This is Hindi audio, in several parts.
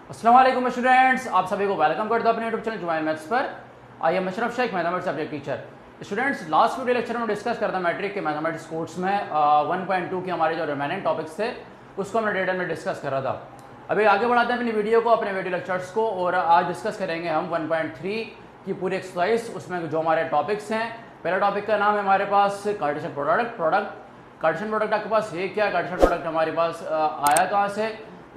अस्सलाम वालेकुम स्टूडेंट्स, आप सभी को वेलकम करता हूं अपने यूट्यूब चैनल जुमाइल मैथ्स पर। I am Ashraf Sheikh, mathematics subject teacher. Students, last video lecture में डिस्कस करता मैट्रिक के मैथमेटिक्स कोर्स में 1.2 के हमारे जो रिमेनिंग टॉपिक्स थे उसको हमने डिटेल में डिस्कस करा था। अभी आगे बढ़ाते हैं अपनी वीडियो को, अपने वीडियो लेक्चर्स को, और आज डिस्कस करेंगे हम 1.3 की पूरी एक्सरसाइज। उसमें जो हमारे टॉपिक्स हैं, पहला टॉपिक का नाम है हमारे पास कार्टेशियन प्रोडक्ट। कार्टेशियन प्रोडक्ट आपके पास ये क्या है, कार्टेशियन प्रोडक्ट हमारे पास आया कहाँ से,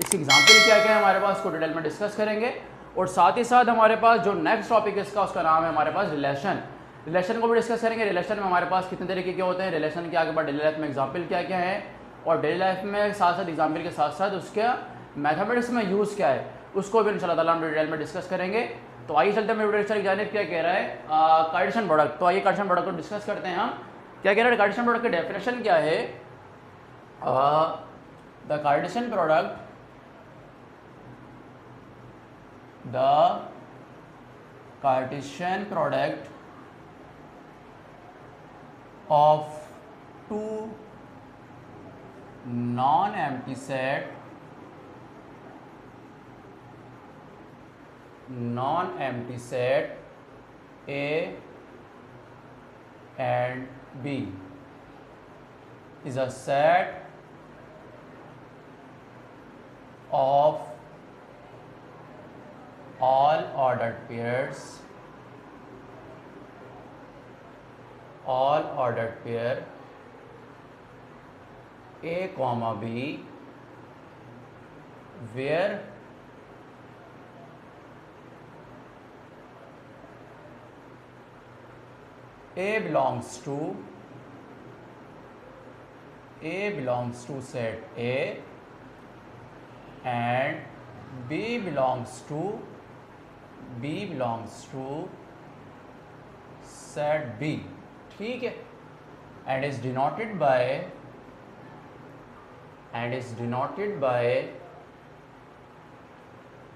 इसकी एग्जाम्पल क्या क्या है हमारे पास, को डिटेल में डिस्कस करेंगे। और साथ ही साथ हमारे पास जो नेक्स्ट टॉपिक है इसका, उसका नाम है हमारे पास रिलेशन को भी डिस्कस करेंगे। रिलेशन में हमारे पास कितने तरीके के होते हैं, रिलेशन के आगे बाद डेली लाइफ में एग्जाम्पल क्या क्या है, और डेली लाइफ में साथ साथ एग्जाम्पल के साथ साथ उसका मैथमेटिक्स में यूज़ क्या है, उसको भी इंशाल्लाह ताला हम डिटेल में डिस्कस करेंगे। तो आइए चलते हैं वीडियो लेक्चर की जानिब। क्या कह रहा है कार्टेशियन प्रोडक्ट, तो आइए कार्टेशियन प्रोडक्ट को डिस्कस करते हैं हम। क्या कह रहा है कार्टेशियन प्रोडक्ट की डेफिनेशन क्या है। The Cartesian product, the Cartesian product of two non-empty set A and B is a set of all ordered pair A comma B where A belongs to set A and B belongs to set B, ठीक है। and is denoted by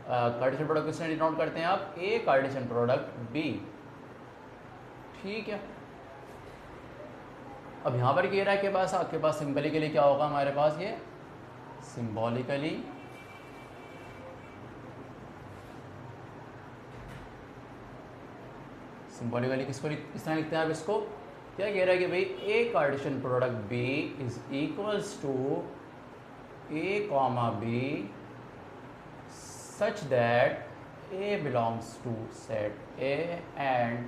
Cartesian product किसने डिनोट करते हैं आप, ए कार्टेशियन प्रोडक्ट बी, ठीक है। अब यहाँ पर कह रहा है कि पास आपके पास सिंबॉलिकली क्या होगा, हमारे पास ये सिंबॉलिकली किसको किस तरह लिखते हैं आप इसको। क्या कह रहा है कि भाई A Cartesian product B is equals to A comma B such that A belongs to set A and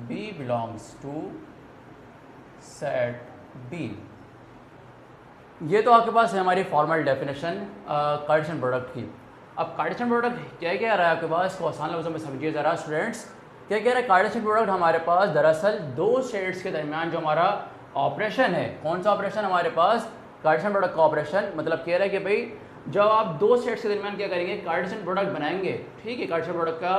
B belongs to set B. ये तो आपके पास है हमारी फॉर्मल डेफिनेशन कार्टेशियन प्रोडक्ट की। अब कार्टेशियन प्रोडक्ट क्या कह रहा है आपके पास, इसको आसान लफ्ज़ों में समझिए ज़रा स्टूडेंट्स। क्या कह रहा है कार्टेशियन प्रोडक्ट हमारे पास दरअसल दो सेट्स के दरमियान जो हमारा ऑपरेशन है, कौन सा ऑपरेशन हमारे पास, कार्टेशियन प्रोडक्ट का ऑपरेशन। मतलब कह रहा है कि भाई जब आप दो सेट्स के दरमियान क्या करेंगे, कार्टेशियन प्रोडक्ट बनाएंगे, ठीक है, कार्टेशियन प्रोडक्ट का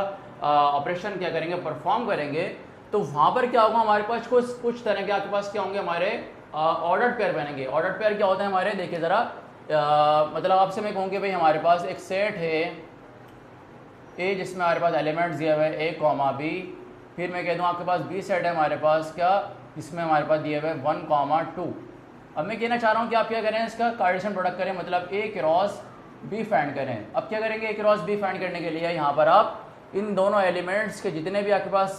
ऑपरेशन क्या करेंगे, परफॉर्म करेंगे, तो वहाँ पर क्या होगा, हमारे पास कुछ तरह के आपके पास क्या होंगे, हमारे ऑर्डर्ड पेयर बनेंगे। ऑर्डर्ड पेयर क्या होता है हमारे, देखिए ज़रा, मतलब आपसे मैं कहूँ कि भाई हमारे पास एक सेट है ए जिसमें हमारे पास एलिमेंट्स दिए हुए हैं ए कॉमा बी, फिर मैं कह दूँ आपके पास बी सेट है हमारे पास क्या, जिसमें हमारे पास दिए हुए 1 कॉमा 2। अब मैं कहना चाह रहा हूँ कि आप क्या करें, इसका कार्टेशियन प्रोडक्ट करें, मतलब ए क्रॉस बी फाइंड करें। अब क्या करेंगे, ए क्रॉस बी फाइंड करने के लिए यहाँ पर आप इन दोनों एलिमेंट्स के जितने भी आपके पास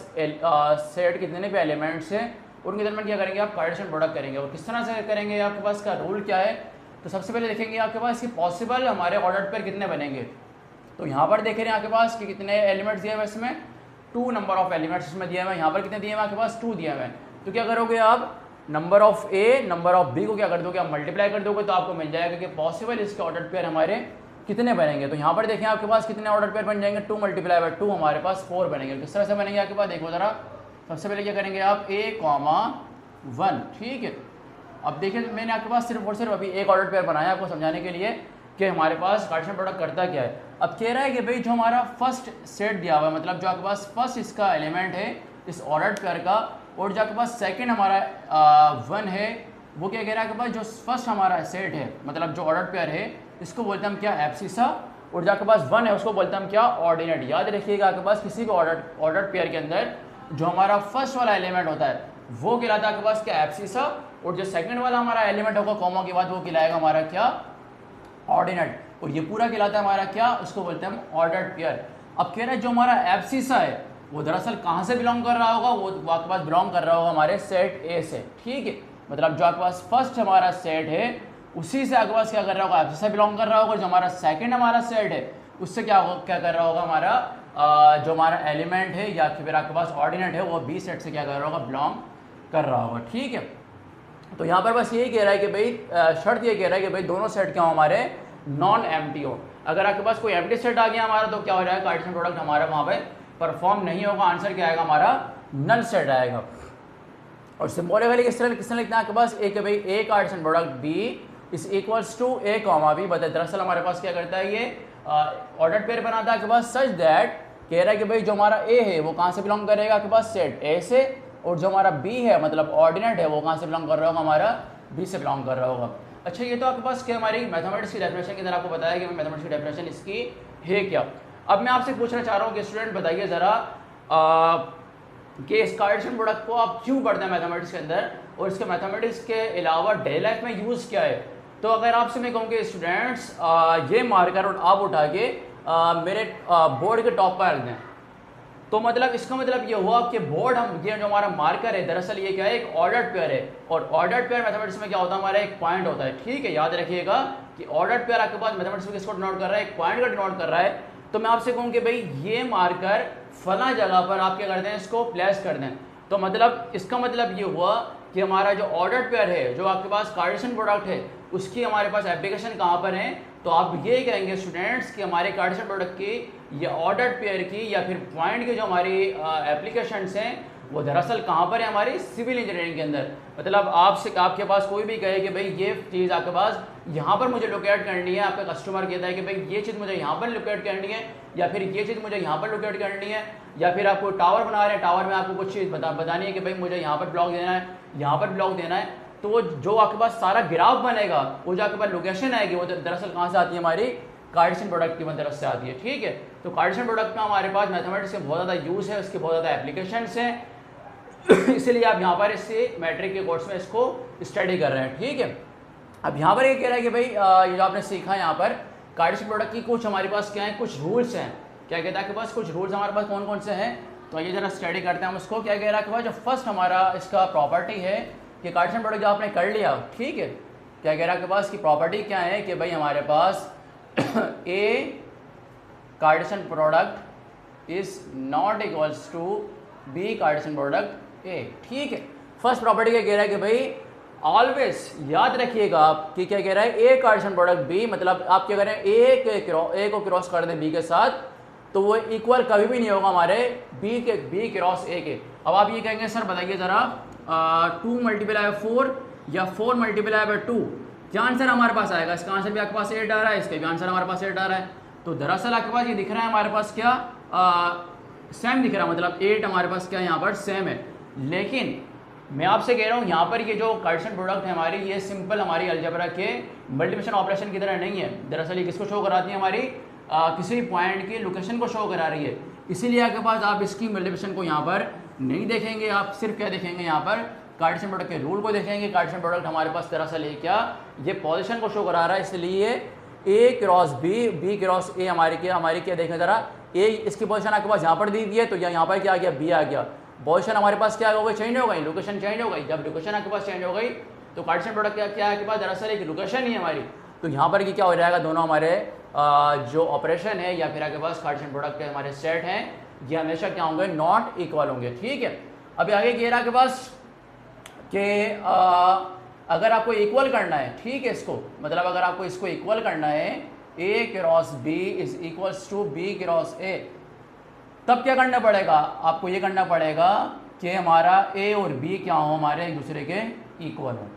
सेट के जितने भी एलिमेंट्स हैं उनके दरमियान क्या करेंगे, आप कार्टेशियन प्रोडक्ट करेंगे। और किस तरह से करेंगे, आपके पास का रूल क्या है, तो सबसे पहले देखेंगे आपके पास कि पॉसिबल हमारे ऑर्डर पेयर कितने बनेंगे। तो यहाँ पर देख रहे हैं आपके पास कि कितने एलिमेंट्स दिए हुए इसमें, 2 नंबर ऑफ एलिमेंट्स इसमें दिए हुए हैं। यहाँ पर कितने दिए हुए आपके पास, 2 दिए हुए हैं। तो क्या करोगे आप, number of A number of B को क्या कर दोगे, आप मल्टीप्लाई कर दोगे, तो आपको मिल जाएगा कि पॉसिबल इसके ऑर्डर पेयर हमारे कितने बनेंगे। तो यहाँ पर देखें आपके पास कितने ऑर्डर पेयर बन जाएंगे, 2 मल्टीप्लाई बाय 2 हमारे पास 4 बनेंगे। किस तरह से बनेंगे आपके पास, देखो ज़रा, सबसे पहले क्या करेंगे आप, ए कॉमा 1, ठीक है। अब देखिए मैंने आपके पास सिर्फ और सिर्फ अभी एक ऑर्डर पेयर बनाया आपको समझाने के लिए कि हमारे पास कार्टेशियन प्रोडक्ट करता क्या है। अब कह रहा है कि भाई जो हमारा फर्स्ट सेट दिया हुआ है, मतलब जो आपके पास फर्स्ट इसका एलिमेंट है इस ऑर्डर्ड पेयर का, और जो आपके पास सेकंड हमारा 1 है, वो क्या कह रहा है आपके पास, जो फर्स्ट हमारा सेट है मतलब जो ऑर्डर्ड पेयर है इसको बोलते हैं हम क्या, एब्सिसा, और जो आपके पास 1 है उसको बोलते हैं हम क्या, ऑर्डिनेट। याद रखिएगा आपके पास किसी को ऑर्डर्ड पेयर के अंदर जो हमारा फर्स्ट वाला एलिमेंट होता है वो कहलाता है आपके पास क्या, एब्सिसा। और जो सेकंड वाला हमारा एलिमेंट होगा कॉमा के बाद वो कहलाएगा हमारा क्या, ऑर्डिनेट। और ये पूरा कहलाता है हमारा क्या, उसको बोलते हैं हम ऑर्डर्ड पेयर। अब कह रहे हैं जो हमारा एब्सिसा है वो दरअसल कहाँ से बिलोंग कर रहा होगा, वो आपके पास बिलोंग कर रहा होगा हमारे सेट ए से, ठीक है। मतलब जो आपके पास फर्स्ट हमारा सेट है उसी से आपके पास क्या कर रहा होगा, एब्सिसा बिलोंग कर रहा होगा। जो हमारा सेकंड हमारा सेट है उससे क्या कर रहा होगा हमारा जो हमारा एलिमेंट है या फिर आपके पास ऑर्डिनेट है वो बी सेट से क्या कर रहा होगा, बिलोंग कर रहा होगा, ठीक है। तो यहाँ पर बस यही कह रहा है कि भाई शर्त ये कह रहा है कि भाई दोनों सेट क्या हो हमारे, नॉन एम्प्टी हो। अगर आपके पास कोई एम्प्टी सेट आ गया हमारा तो क्या हो जाएगा, कार्टेशियन प्रोडक्ट हमारा वहाँ पे परफॉर्म नहीं होगा, आंसर क्या आएगा हमारा, नल सेट आएगा। और सिंबॉलिकली किस तरह लिखना है आपके पास, एक भाई A Cartesian product B is equals to A comma B. बताए दरअसल हमारे पास क्या करता है, ये ऑर्डर्ड पेयर बनाता है आपके पास सच दैट, कह रहा है कि भाई जो हमारा ए है वो कहाँ से बिलोंग करेगा आपके पास, सेट ए से। और जो हमारा बी है मतलब ऑर्डिनेट है वो कहाँ से बिलोंग कर रहा होगा, हमारा बी से बिलोंग कर रहा होगा। अच्छा ये तो आपके पास क्या हमारी मैथमेटिक्स की डेफिनेशन की तरह आपको बताया कि मैथमेटिक्स की डेफिनेशन इसकी है क्या। अब मैं आपसे पूछना चाह रहा हूँ कि स्टूडेंट बताइए ज़रा कि इस कार्टेशियन प्रोडक्ट को आप क्यों पढ़ते हैं मैथमेटिक्स के अंदर, और इसके मैथमेटिक्स के अलावा डेली लाइफ में यूज़ क्या है। तो अगर आपसे मैं कहूँ कि स्टूडेंट्स ये मार्कर और आप उठा के मेरे बोर्ड के टॉप पर रख दें, तो मतलब इसका मतलब ये हुआ कि बोर्ड हम ये जो हमारा मार्कर है दरअसल ये क्या है, एक ऑर्डर्ड पेयर है। और ऑर्डर्ड पेयर मैथमेटिक्स में क्या होता है, हमारा एक पॉइंट होता है, ठीक है। याद रखिएगा कि ऑर्डर्ड पेयर आपके पास मैथमेटिक्स में किसको डिनोट कर रहा है, एक पॉइंट का डिनोट कर रहा है। तो मैं आपसे कहूँ कि भाई ये मार्कर फला जगह पर आप क्या करते हैं, इसको प्लेस कर दें। तो मतलब इसका मतलब ये हुआ कि हमारा जो ऑर्डर्ड पेयर है, जो आपके पास कार्टेशियन प्रोडक्ट है, उसकी हमारे पास एप्लीकेशन कहाँ पर है। तो आप ये कहेंगे स्टूडेंट्स कि हमारे कार्टेशियन प्रोडक्ट की या ऑर्डर्ड पेयर की या फिर पॉइंट की जो हमारी एप्लीकेशंस हैं वो दरअसल कहाँ पर है, हमारी सिविल इंजीनियरिंग के अंदर। मतलब आपके पास कोई भी कहे कि भाई ये चीज़ आपके पास यहाँ पर मुझे लोकेट करनी है, आपका कस्टमर कहता है कि भाई ये चीज़ मुझे यहाँ पर लोकेट करनी है, या फिर ये चीज़ मुझे यहाँ पर लोकेट करनी है, या फिर आपको टावर बना रहे हैं, टावर में आपको कुछ चीज़ बतानी है कि भाई मुझे यहाँ पर ब्लॉक देना है, यहाँ पर ब्लॉक देना है। तो वो जो आपके पास सारा ग्राफ बनेगा, वो जो आपके पास लोकेशन आएगी वो दरअसल कहाँ से आती है, हमारी कार्टेशियन प्रोडक्ट की तरफ से आती है, ठीक है। तो कार्टेशियन प्रोडक्ट का हमारे पास मैथमेटिक्स के बहुत ज़्यादा यूज़ है, उसके बहुत ज़्यादा एप्लीकेशंस हैं इसलिए आप यहाँ पर इससे मैट्रिक के कोर्स में इसको स्टडी कर रहे हैं, ठीक है। अब यहाँ पर ये कह रहा है कि भाई ये जो आपने सीखा यहाँ पर कार्टेशियन प्रोडक्ट की कुछ हमारे पास क्या है, कुछ रूल्स हैं। क्या कहता है कि बस कुछ रूल्स हमारे पास कौन कौन से हैं, तो ये जरा स्टडी करते हैं हम उसको। क्या कह रहा है कि भाई जो फर्स्ट हमारा इसका प्रॉपर्टी है कि कार्टेशियन प्रोडक्ट जो आपने कर लिया, ठीक है। क्या कह रहा है कि पास की प्रॉपर्टी क्या है कि भाई हमारे पास A Cartesian product is not equals to B Cartesian product A, ठीक है। फर्स्ट प्रॉपर्टी क्या कह रहा है कि भाई ऑलवेज याद रखिएगा आप कि क्या कह रहा है, ए कार्टेशियन प्रोडक्ट बी, मतलब आप क्या करें ए को क्रॉस कर दें बी के साथ, तो वो इक्वल कभी भी नहीं होगा हमारे बी क्रॉस ए के। अब आप ये कहेंगे सर बताइए ज़रा 2 मल्टीप्लाई बाय 4 या 4 मल्टीप्लाई बाय 2 क्या आंसर हमारे पास आएगा। इसका आंसर भी आपके पास 8 आ रहा है, इसका भी आंसर हमारे पास 8 आ रहा है। तो दरअसल आपके पास ये दिख रहा है हमारे पास क्या सेम दिख रहा है, मतलब 8 हमारे पास क्या यहाँ पर सेम है। लेकिन मैं आपसे कह रहा हूँ यहाँ पर ये जो कार्टेशियन प्रोडक्ट है हमारी, ये सिंपल हमारी अलजेब्रा के मल्टीप्लिकेशन ऑपरेशन की तरह नहीं है। दरअसल ये किसको शो कराती है, हमारी किसी पॉइंट की लोकेशन को शो करा रही है। इसीलिए आपके पास आप इसकी मल्टीप्लिकेशन को यहाँ पर नहीं देखेंगे, आप सिर्फ क्या देखेंगे, यहाँ पर कार्टेशियन प्रोडक्ट के रूल को देखेंगे। कार्टेशियन प्रोडक्ट हमारे पास दरअसल है क्या, ये पोजीशन को शो करा रहा है, इसलिए ए क्रॉस बी क्रॉस ए हमारी क्या देखें ज़रा, ए इसकी पोजीशन आपके पास यहाँ पर दी गई है, तो यहाँ पर क्या आ गया, बी आ गया। पोजीशन हमारे पास क्या हो गई, चेंज हो गई, लोकेशन चेंज हो गई। जब लोकेशन आपके पास चेंज हो गई तो कार्टेशियन प्रोडक्ट क्या है आपके पास, दरअसल एक लोकेशन ही है हमारी। तो यहाँ पर क्या हो जाएगा, दोनों हमारे जो ऑपरेशन है या फिर आपके पास कार्टेशियन प्रोडक्ट के हमारे सेट हैं, ये हमेशा क्या होंगे, नॉट इक्वल होंगे, ठीक है। अभी आगे कह रहा है के पास कि अगर आपको इक्वल करना है, ठीक है, इसको मतलब अगर आपको इसको इक्वल करना है, A cross B is equals to B cross A, तब क्या करना पड़ेगा, आपको ये करना पड़ेगा कि हमारा ए और बी क्या हो, हमारे एक दूसरे के इक्वल हो,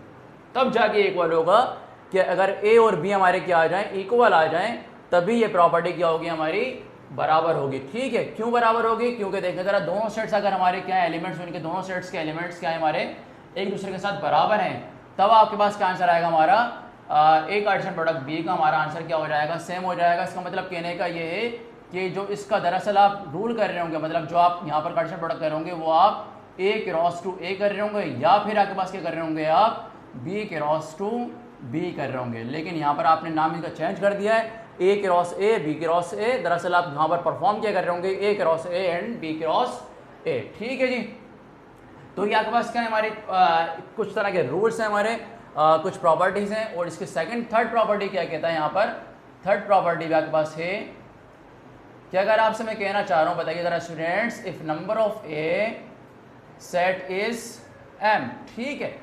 तब जाके इक्वल होगा। कि अगर ए और बी हमारे क्या आ जाएं, इक्वल आ जाएं, तभी ये प्रॉपर्टी क्या होगी, हमारी बराबर होगी, ठीक है। क्यों बराबर होगी, क्योंकि देखें जरा दोनों सेट्स अगर हमारे क्या है एलिमेंट्स, उनके दोनों सेट्स के एलिमेंट्स क्या है हमारे एक दूसरे के साथ बराबर हैं, तब आपके पास क्या आंसर आएगा हमारा, ए कार्टेशियन प्रोडक्ट बी का हमारा आंसर क्या हो जाएगा, सेम हो जाएगा। इसका मतलब कहने का ये है कि जो इसका दरअसल आप रूल कर रहे होंगे, मतलब जो आप यहाँ पर कार्टेशियन प्रोडक्ट कर रहे होंगे वो आप ए क्रॉस टू ए कर रहे होंगे, या फिर आपके पास क्या कर रहे होंगे आप बी क्रॉस टू बी कर रहे होंगे। लेकिन यहाँ पर आपने नाम इनका चेंज कर दिया है, A cross A B cross A. दरअसल आप यहाँ पर परफॉर्म क्या कर रहे होंगे, A cross A and B cross A. ठीक है जी। तो ये आपके पास क्या है, हमारे कुछ तरह के रूल्स हैं, हमारे कुछ प्रॉपर्टीज हैं। और इसके थर्ड प्रॉपर्टी क्या कहता है यहाँ पर, थर्ड प्रॉपर्टी भी आपके पास है कि अगर आपसे मैं कहना चाह रहा हूँ, बताइए जरा students, if number of A set is M. ठीक है।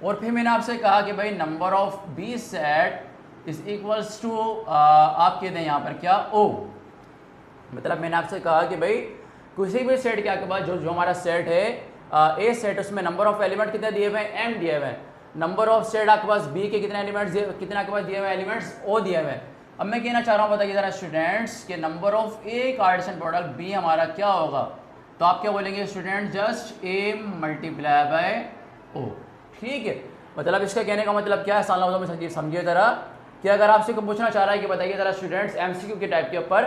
और फिर मैंने आपसे कहा कि भाई number of B set is equals to आप कहते हैं यहाँ पर क्या ओ। मतलब मैंने आपसे कहा कि भाई किसी भी सेट के आपके पास जो हमारा सेट है ए सेट, उसमें नंबर ऑफ एलिमेंट कितने दिए हुए हैं, एम दिए हुए हैं। नंबर ऑफ सेट आपके पास बी के कितने एलिमेंट्स, कितने आपके पास दिए हुए एलिमेंट्स, ओ दिए हुए हैं। अब मैं कहना चाह रहा हूँ, बताइए जरा स्टूडेंट्स कि number of A Cartesian product B हमारा क्या होगा। तो आप क्या बोलेंगे student, just A multiply by O. ठीक है। मतलब इसका कहने का मतलब क्या है, साल में समझिए जरा कि अगर आपसे को पूछना चाह रहा है कि बताइए जरा स्टूडेंट्स एमसीक्यू के टाइप के ऊपर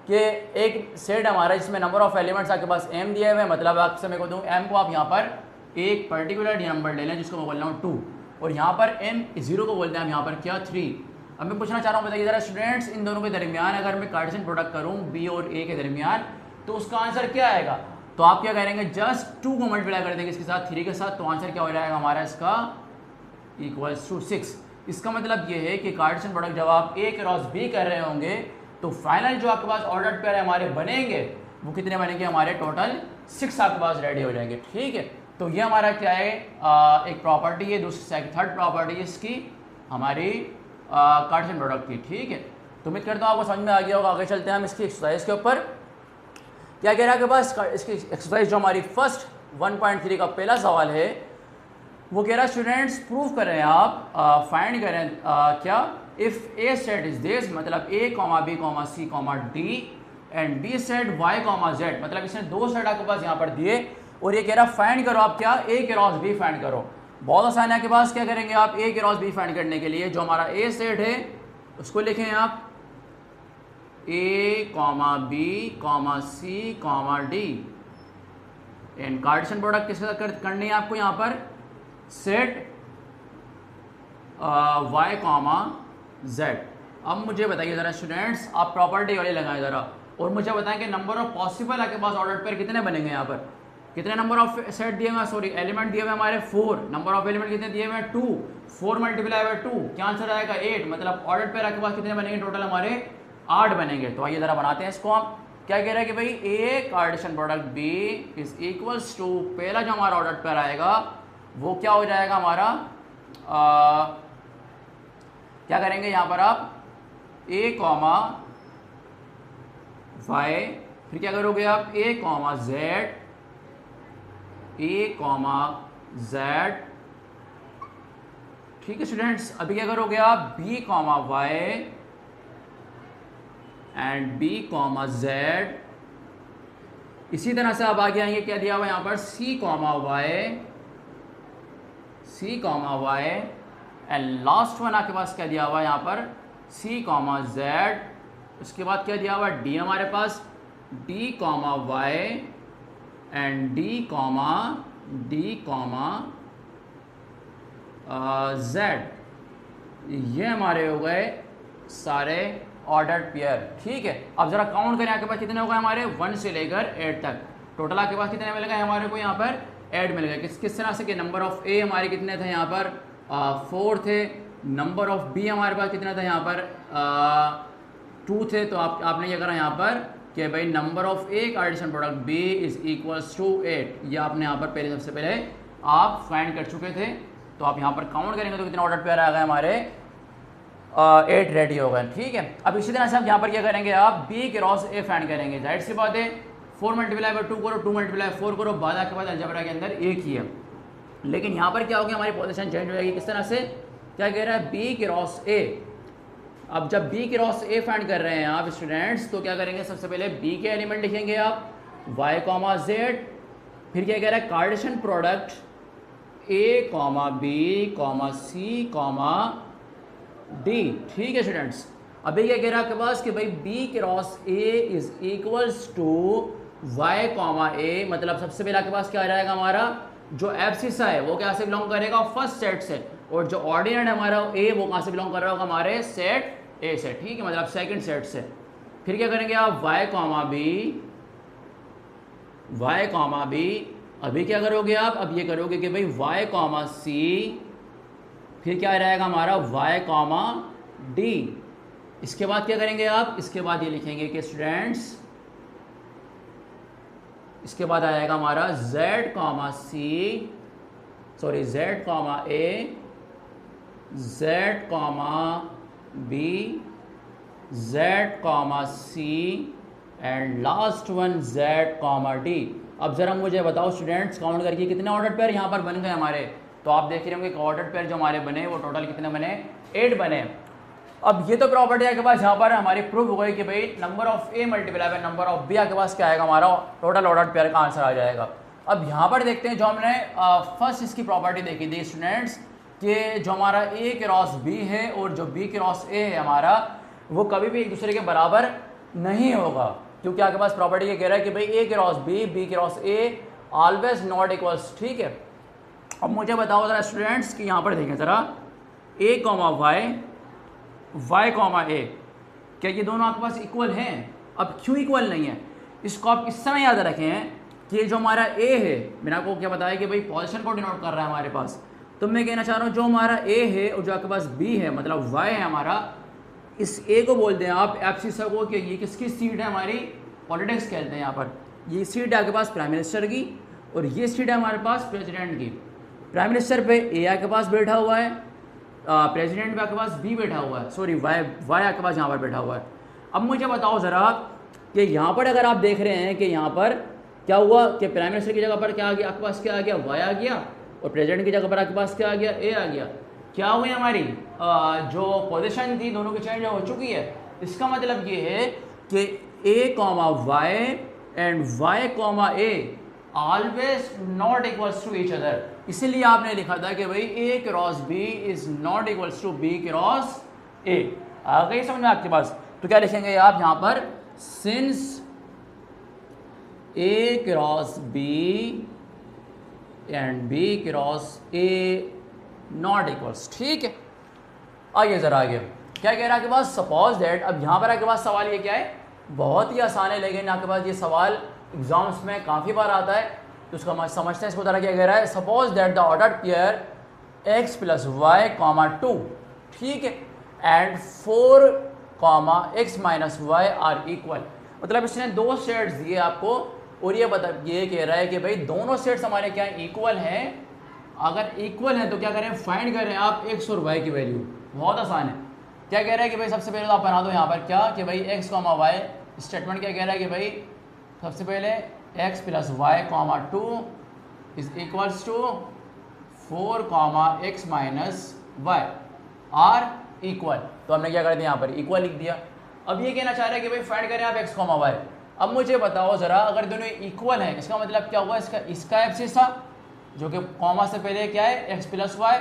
कि एक सेट हमारा जिसमें नंबर ऑफ एलिमेंट्स आपके पास एम दिए हुए हैं, मतलब आपसे मैं को दूँ एम को आप यहाँ पर एक पर्टिकुलर नंबर ले लें जिसको मैं बोल रहा हूँ 2, और यहाँ पर एम 0 को बोलते हैं हम यहाँ पर क्या 3। अब मैं पूछना चाह रहा हूँ, बताइए जरा स्टूडेंट्स इन दोनों के दरमियान अगर मैं कार्टेशियन प्रोडक्ट करूँ बी और ए के दरमियान, तो उसका आंसर क्या आएगा। तो आप क्या करेंगे, जस्ट 2 को मल्टीप्लाई कर देंगे इसके साथ 3 के साथ, तो आंसर क्या हो जाएगा हमारा इसका इक्वल्स टू 6। इसका मतलब ये है कि कार्टेशियन प्रोडक्ट जब आप ए क्रॉस बी कर रहे होंगे तो फाइनल जो आपके पास ऑर्डर पेयर हमारे बनेंगे वो कितने बनेंगे, हमारे टोटल 6 आपके पास रेडी हो जाएंगे। ठीक है। तो ये हमारा क्या है, एक प्रॉपर्टी है। दूसरी थर्ड प्रॉपर्टी इसकी हमारी कार्टेशियन प्रोडक्ट की। ठीक है। तो उम्मीद करता हूँ आपको समझ में आ गया होगा। आगे चलते हैं हम इसकी एक्सरसाइज के ऊपर। क्या कह रहा है आपके पास, इसकी एक्सरसाइज जो हमारी फर्स्ट 1.3 का पहला सवाल है वो कह रहा है स्टूडेंट्स प्रूव कर रहे हैं आप, फाइंड करें क्या, if A set is this, मतलब A comma B comma C comma D and B set Y comma Z. मतलब इसने 2 सेट आपके पास यहाँ पर दिए और ये कह रहा फाइंड करो आप क्या, ए क्रॉस बी फाइंड करो। बहुत आसान है आपके पास। क्या करेंगे आप, ए क्रॉस बी फाइंड करने के लिए जो हमारा ए सेट है उसको लिखें आप A comma B comma C comma D and Cartesian product किसके साथ करनी है आपको, यहाँ पर सेट वाई कॉमा जेड। अब मुझे बताइए ज़रा स्टूडेंट्स, आप प्रॉपर्टी वाले लगाएं ज़रा और मुझे बताएं कि नंबर ऑफ पॉसिबल आपके पास ऑर्डर पेयर कितने बनेंगे। यहाँ पर कितने नंबर ऑफ सेट दिए हुए, सॉरी एलिमेंट दिए हुए हमारे 4। नंबर ऑफ एलिमेंट कितने दिए हुए हैं 2, 4 मल्टीप्लाई बाय 2 क्या आंसर आएगा 8। मतलब ऑर्डर पेयर आपके पास कितने बनेंगे, टोटल हमारे 8 बनेंगे। तो आइए ज़रा बनाते हैं इसको हम। क्या कह रहा है कि भाई A Cartesian product B is equals to, पहला जो हमारा ऑर्डर पेयर आएगा वो क्या हो जाएगा हमारा, क्या करेंगे यहाँ पर आप ए कॉमा वाई, फिर क्या करोगे आप A comma Z, A comma Z. ठीक है स्टूडेंट्स। अभी क्या करोगे आप B comma Y and B comma Z. इसी तरह से आप आगे आएंगे, क्या दिया हुआ यहाँ पर C comma Y and last one आपके पास क्या दिया हुआ है यहाँ पर सी कॉमा जेड। उसके बाद क्या दिया हुआ डी हमारे पास D comma Y and D comma Z. ये हमारे हो गए सारे ऑर्डर्ड पेयर। ठीक है। अब जरा काउंट करें आपके पास कितने हो गए हमारे 1 से लेकर 8 तक। टोटल आपके पास कितने मिल गए हमारे को यहाँ पर 8 मिल गए। किस तरह से कि नंबर ऑफ ए हमारे कितने थे यहाँ पर 4 थे। नंबर ऑफ बी हमारे पास कितना था यहाँ पर 2 थे। तो आपने क्या करा यहाँ पर कि भाई number of A Cartesian product B is equals to 8। ये आपने यहाँ पर सबसे पहले आप फाइंड कर चुके थे। तो आप यहाँ पर काउंट करेंगे तो कितने ऑर्डर पेयर आ गए हमारे 8 रेडी हो गए। ठीक है। अब इसी तरह से आप यहाँ पर क्या करेंगे, आप बी क्रॉस ए फाइंड करेंगे। जाहिर सी बात है 4 मल्टीप्लाई बाय 2 करो, 2 मल्टीप्लाई 4 करो, बाद आपके पास अलजेब्रा के अंदर एक ही है। लेकिन यहाँ पर क्या होगा, हमारी पोजीशन चेंज हो जाएगी। किस तरह से, क्या कह रहा है बी क्रॉस ए। अब जब बी क्रॉस ए फाइंड कर रहे हैं आप स्टूडेंट्स, तो क्या करेंगे, सबसे पहले बी के एलिमेंट लिखेंगे आप वाई कॉमा जेड। फिर क्या कह रहा है Cartesian product A comma B comma C comma D. ठीक है स्टूडेंट्स। अभी क्या कह रहा है आपके पास कि भाई B cross A is equals to y comma A, मतलब सबसे पहले आपके पास क्या आ जाएगा हमारा जो एब्सिसा है वो क्या से बिलोंग करेगा फर्स्ट सेट से, और जो ऑर्डिनेट है हमारा ए वो कहाँ से बिलोंग कर रहा होगा हमारे सेट ए से, ठीक है, मतलब सेकंड सेट से। फिर क्या करेंगे आप y कॉमा बी, अभी क्या करोगे आप, अब ये करोगे कि भाई y कॉमा सी, फिर क्या रहेगा हमारा y कॉमा डी। इसके बाद क्या करेंगे आप, इसके बाद ये लिखेंगे कि स्टूडेंट्स, इसके बाद आएगा हमारा z comma C, sorry z comma A, z comma B, z comma C and last one z comma D. अब जरा मुझे बताओ स्टूडेंट्स, काउंट करके कितने ऑर्डर पेयर यहाँ पर बन गए हमारे। तो आप देख रहे होंगे कि ऑर्डर पेयर जो हमारे बने वो टोटल कितने बने, 8 बने। अब ये तो प्रॉपर्टी आपके पास यहाँ पर हमारी प्रूव हो गई कि भाई number of A multiply by number of B आपके पास क्या आएगा, हमारा टोटल ऑर्डर पेयर का आंसर आ जाएगा। अब यहाँ पर देखते हैं जो हमने फर्स्ट इसकी प्रॉपर्टी देखी थी स्टूडेंट्स, कि जो हमारा ए क्रॉस बी है और जो बी क्रॉस ए है हमारा, वो कभी भी एक दूसरे के बराबर नहीं होगा, क्योंकि आपके पास प्रॉपर्टी ये कह रहा है कि भाई A cross B cross A always not equals, ठीक है। अब मुझे बताओ जरा स्टूडेंट्स कि यहाँ पर देखें जरा ए कॉमा वाई कॉमा ए, क्या ये दोनों आपके पास इक्वल हैं? अब क्यों इक्वल नहीं है, इसको आप इस समय याद रखें कि जो हमारा ए है, मैंने आपको क्या बताया कि भाई पोजीशन को डिनोट कर रहा है हमारे पास, तो मैं कहना चाह रहा हूँ जो हमारा ए है और जो आपके पास बी है, मतलब वाई है हमारा, इस ए को बोलते हैं आप एब्सिसा को, कि ये किसकी सीट है हमारी, पॉलिटिक्स कहते हैं यहाँ पर। ये सीट है आपके पास प्राइम मिनिस्टर की और ये सीट है हमारे पास प्रेसिडेंट की। प्राइम मिनिस्टर पे ए आपके पास बैठा हुआ है, प्रेसिडेंट पे आपके पास बी बैठा हुआ है, सॉरी वाई आपके पास यहाँ पर बैठा हुआ है। अब मुझे बताओ ज़रा कि यहाँ पर अगर आप देख रहे हैं कि यहाँ पर क्या हुआ कि प्राइम मिनिस्टर की जगह पर क्या आ गया, आपके पास क्या आ गया, वाई आ गया, और प्रेसिडेंट की जगह पर आपके पास क्या आ गया, ए आ गया। क्या हुई हमारी जो पोजीशन थी दोनों की चेंज हो चुकी है। इसका मतलब ये है कि A comma Y and Y comma A always not equals to each other. इसीलिए आपने लिखा था कि भाई A cross B is not equals to B cross A. आ गई समझ में आपके पास? तो क्या लिखेंगे आप यहाँ पर, since A cross B and B cross A not equals, ठीक है। आइए जरा आगे क्या कह रहा है आपके पास, सपोज दैट। अब यहाँ पर आपके पास सवाल ये क्या है, बहुत ही आसान है, लेकिन आपके पास ये सवाल एग्जाम्स में काफ़ी बार आता है, तो उसका समझते हैं इसको जरा। क्या कह रहा है, suppose that the order pair X plus Y comma 2, ठीक है, and 4 comma X minus Y are equal. मतलब इसने दो सेट्स दिए आपको और ये कह रहा है कि भाई दोनों सेट्स हमारे क्या इक्वल हैं। अगर इक्वल है तो क्या करें, फाइंड करें आप एक्स और वाई की वैल्यू। बहुत आसान है। क्या कह रहा है कि भाई सबसे पहले तो आप बना दो यहाँ पर क्या कि भाई एक्स कॉमा वाई स्टेटमेंट क्या कह रहा है कि भाई सबसे पहले X plus Y comma 2 is equals to 4 comma X minus Y are equal. तो हमने क्या कर दिया यहाँ पर इक्वल लिख दिया। अब ये कहना चाह रहा है कि भाई फाइंड करें आप एक्स कॉमा वाई। अब मुझे बताओ ज़रा, अगर दोनों इक्वल हैं इसका मतलब क्या हुआ, इसका एब्सिसा जो कि कॉमा से पहले क्या है एक्स प्लस वाई,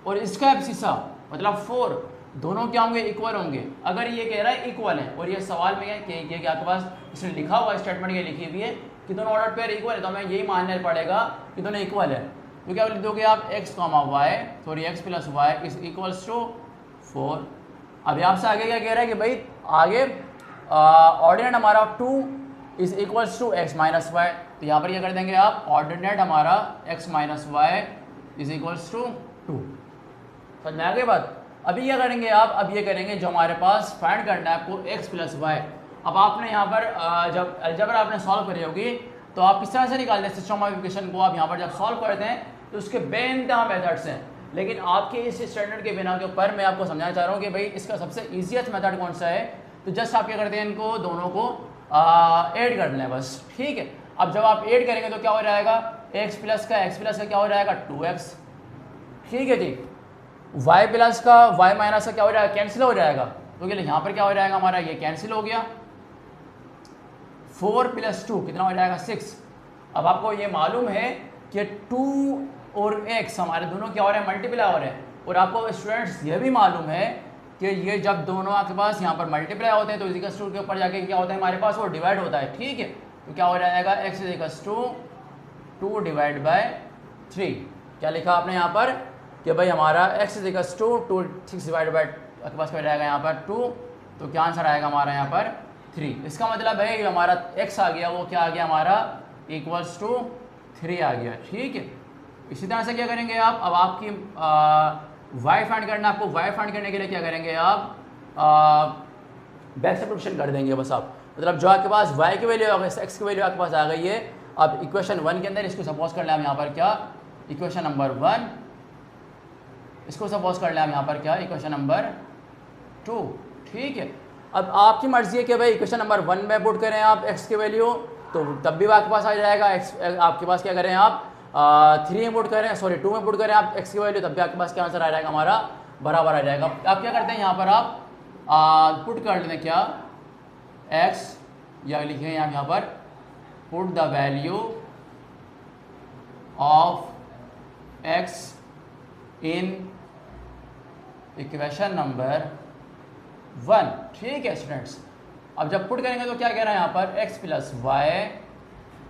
और इसका एब्सिसा मतलब 4, दोनों क्या होंगे, इक्वल होंगे। अगर ये कह रहा है इक्वल है और ये सवाल में है कि आपके पास इसने लिखा हुआ स्टेटमेंट ये लिखी हुई है कि दोनों ऑर्डर पेयर इक्वल है, तो हमें यही मानना पड़ेगा कि दोनों इक्वल है। तो क्या लिख दोगे आप X comma Y, sorry X plus Y is equals to 4। अब यहाँ से आगे क्या कह रहा है कि भाई आगे ऑर्डिनेट हमारा 2 is equals to X minus Y. तो यहाँ पर क्या कर देंगे आप, ऑर्डिनेट हमारा x minus Y is equals to 2। समझ में आ गई बात? अभी क्या करेंगे आप, अब ये करेंगे जो हमारे पास फाइंड करना है आपको x प्लस वाई। अब आपने यहाँ पर जब अलजेब्रा आपने सॉल्व करी होगी तो आप किस तरह से निकालते हैं सिस्टम ऑफ इक्वेशन को। आप यहाँ पर जब सॉल्व करते हैं तो उसके बेइंतहा मेथड्स हैं, लेकिन आपके इस स्टैंडर्ड के बिना के ऊपर मैं आपको समझाना चाह रहा हूँ कि भाई इसका सबसे ईजीएस्ट मेथड कौन सा है। तो जस्ट आप क्या करते हैं, इनको दोनों को ऐड कर लें बस, ठीक है। अब जब आप ऐड करेंगे तो क्या हो जाएगा, x प्लस का क्या हो जाएगा 2x, ठीक है जी। y प्लस का y माइनस का क्या हो जाएगा, कैंसिल हो जाएगा। तो यहाँ पर क्या हो जाएगा हमारा, ये कैंसिल हो गया। 4 प्लस 2 कितना हो जाएगा 6। अब आपको ये मालूम है कि 2 और x हमारे दोनों क्या हो रहे हैं, मल्टीप्लाई हो रहे हैं। और आपको स्टूडेंट्स ये भी मालूम है कि ये जब दोनों आपके पास यहाँ पर मल्टीप्लाई होते हैं तो इक्वल्स टू के ऊपर जाके क्या होता है हमारे पास, वो डिवाइड होता है, ठीक है। तो क्या हो जाएगा x is equal to 2 divide by 3। क्या लिखा आपने यहाँ पर कि भाई हमारा x is equal to 6 divide by आपके पास क्या हो जाएगा यहाँ पर 2, तो क्या आंसर आएगा हमारा यहाँ पर 3। इसका मतलब है हमारा x आ गया वो क्या आ गया हमारा इक्वल्स टू 3 आ गया। ठीक है, इसी तरह से क्या करेंगे आप, अब आपकी y फाइंड करना, आपको y फाइंड करने के लिए क्या करेंगे आप बैक सब्स्टिट्यूशन कर देंगे बस आप, मतलब जो आपके पास y की वैल्यू x की वैल्यू आपके पास आ गई है, अब इक्वेशन 1 के अंदर इसको सपोज कर लें हम यहाँ पर क्या इक्वेशन नंबर 1, इसको सपोज कर लें हम यहाँ पर क्या इक्वेशन नंबर 2। ठीक है, अब आपकी मर्जी है कि भाई इक्वेशन नंबर 1 में पुट करें आप x की वैल्यू, तो तब भी आपके पास आ जाएगा x, आपके पास क्या करें आप 3 में पुट करें, सॉरी 2 में पुट करें आप x की वैल्यू, तब भी आपके पास क्या आंसर आ जाएगा हमारा बराबर आ जाएगा। आप क्या करते हैं यहाँ पर आप पुट कर लेते हैं क्या x, या लिखे यहाँ पर put the value of x in equation number 1। ठीक है स्टूडेंट्स, अब जब पुट करेंगे तो क्या कह रहा है यहाँ पर x plus Y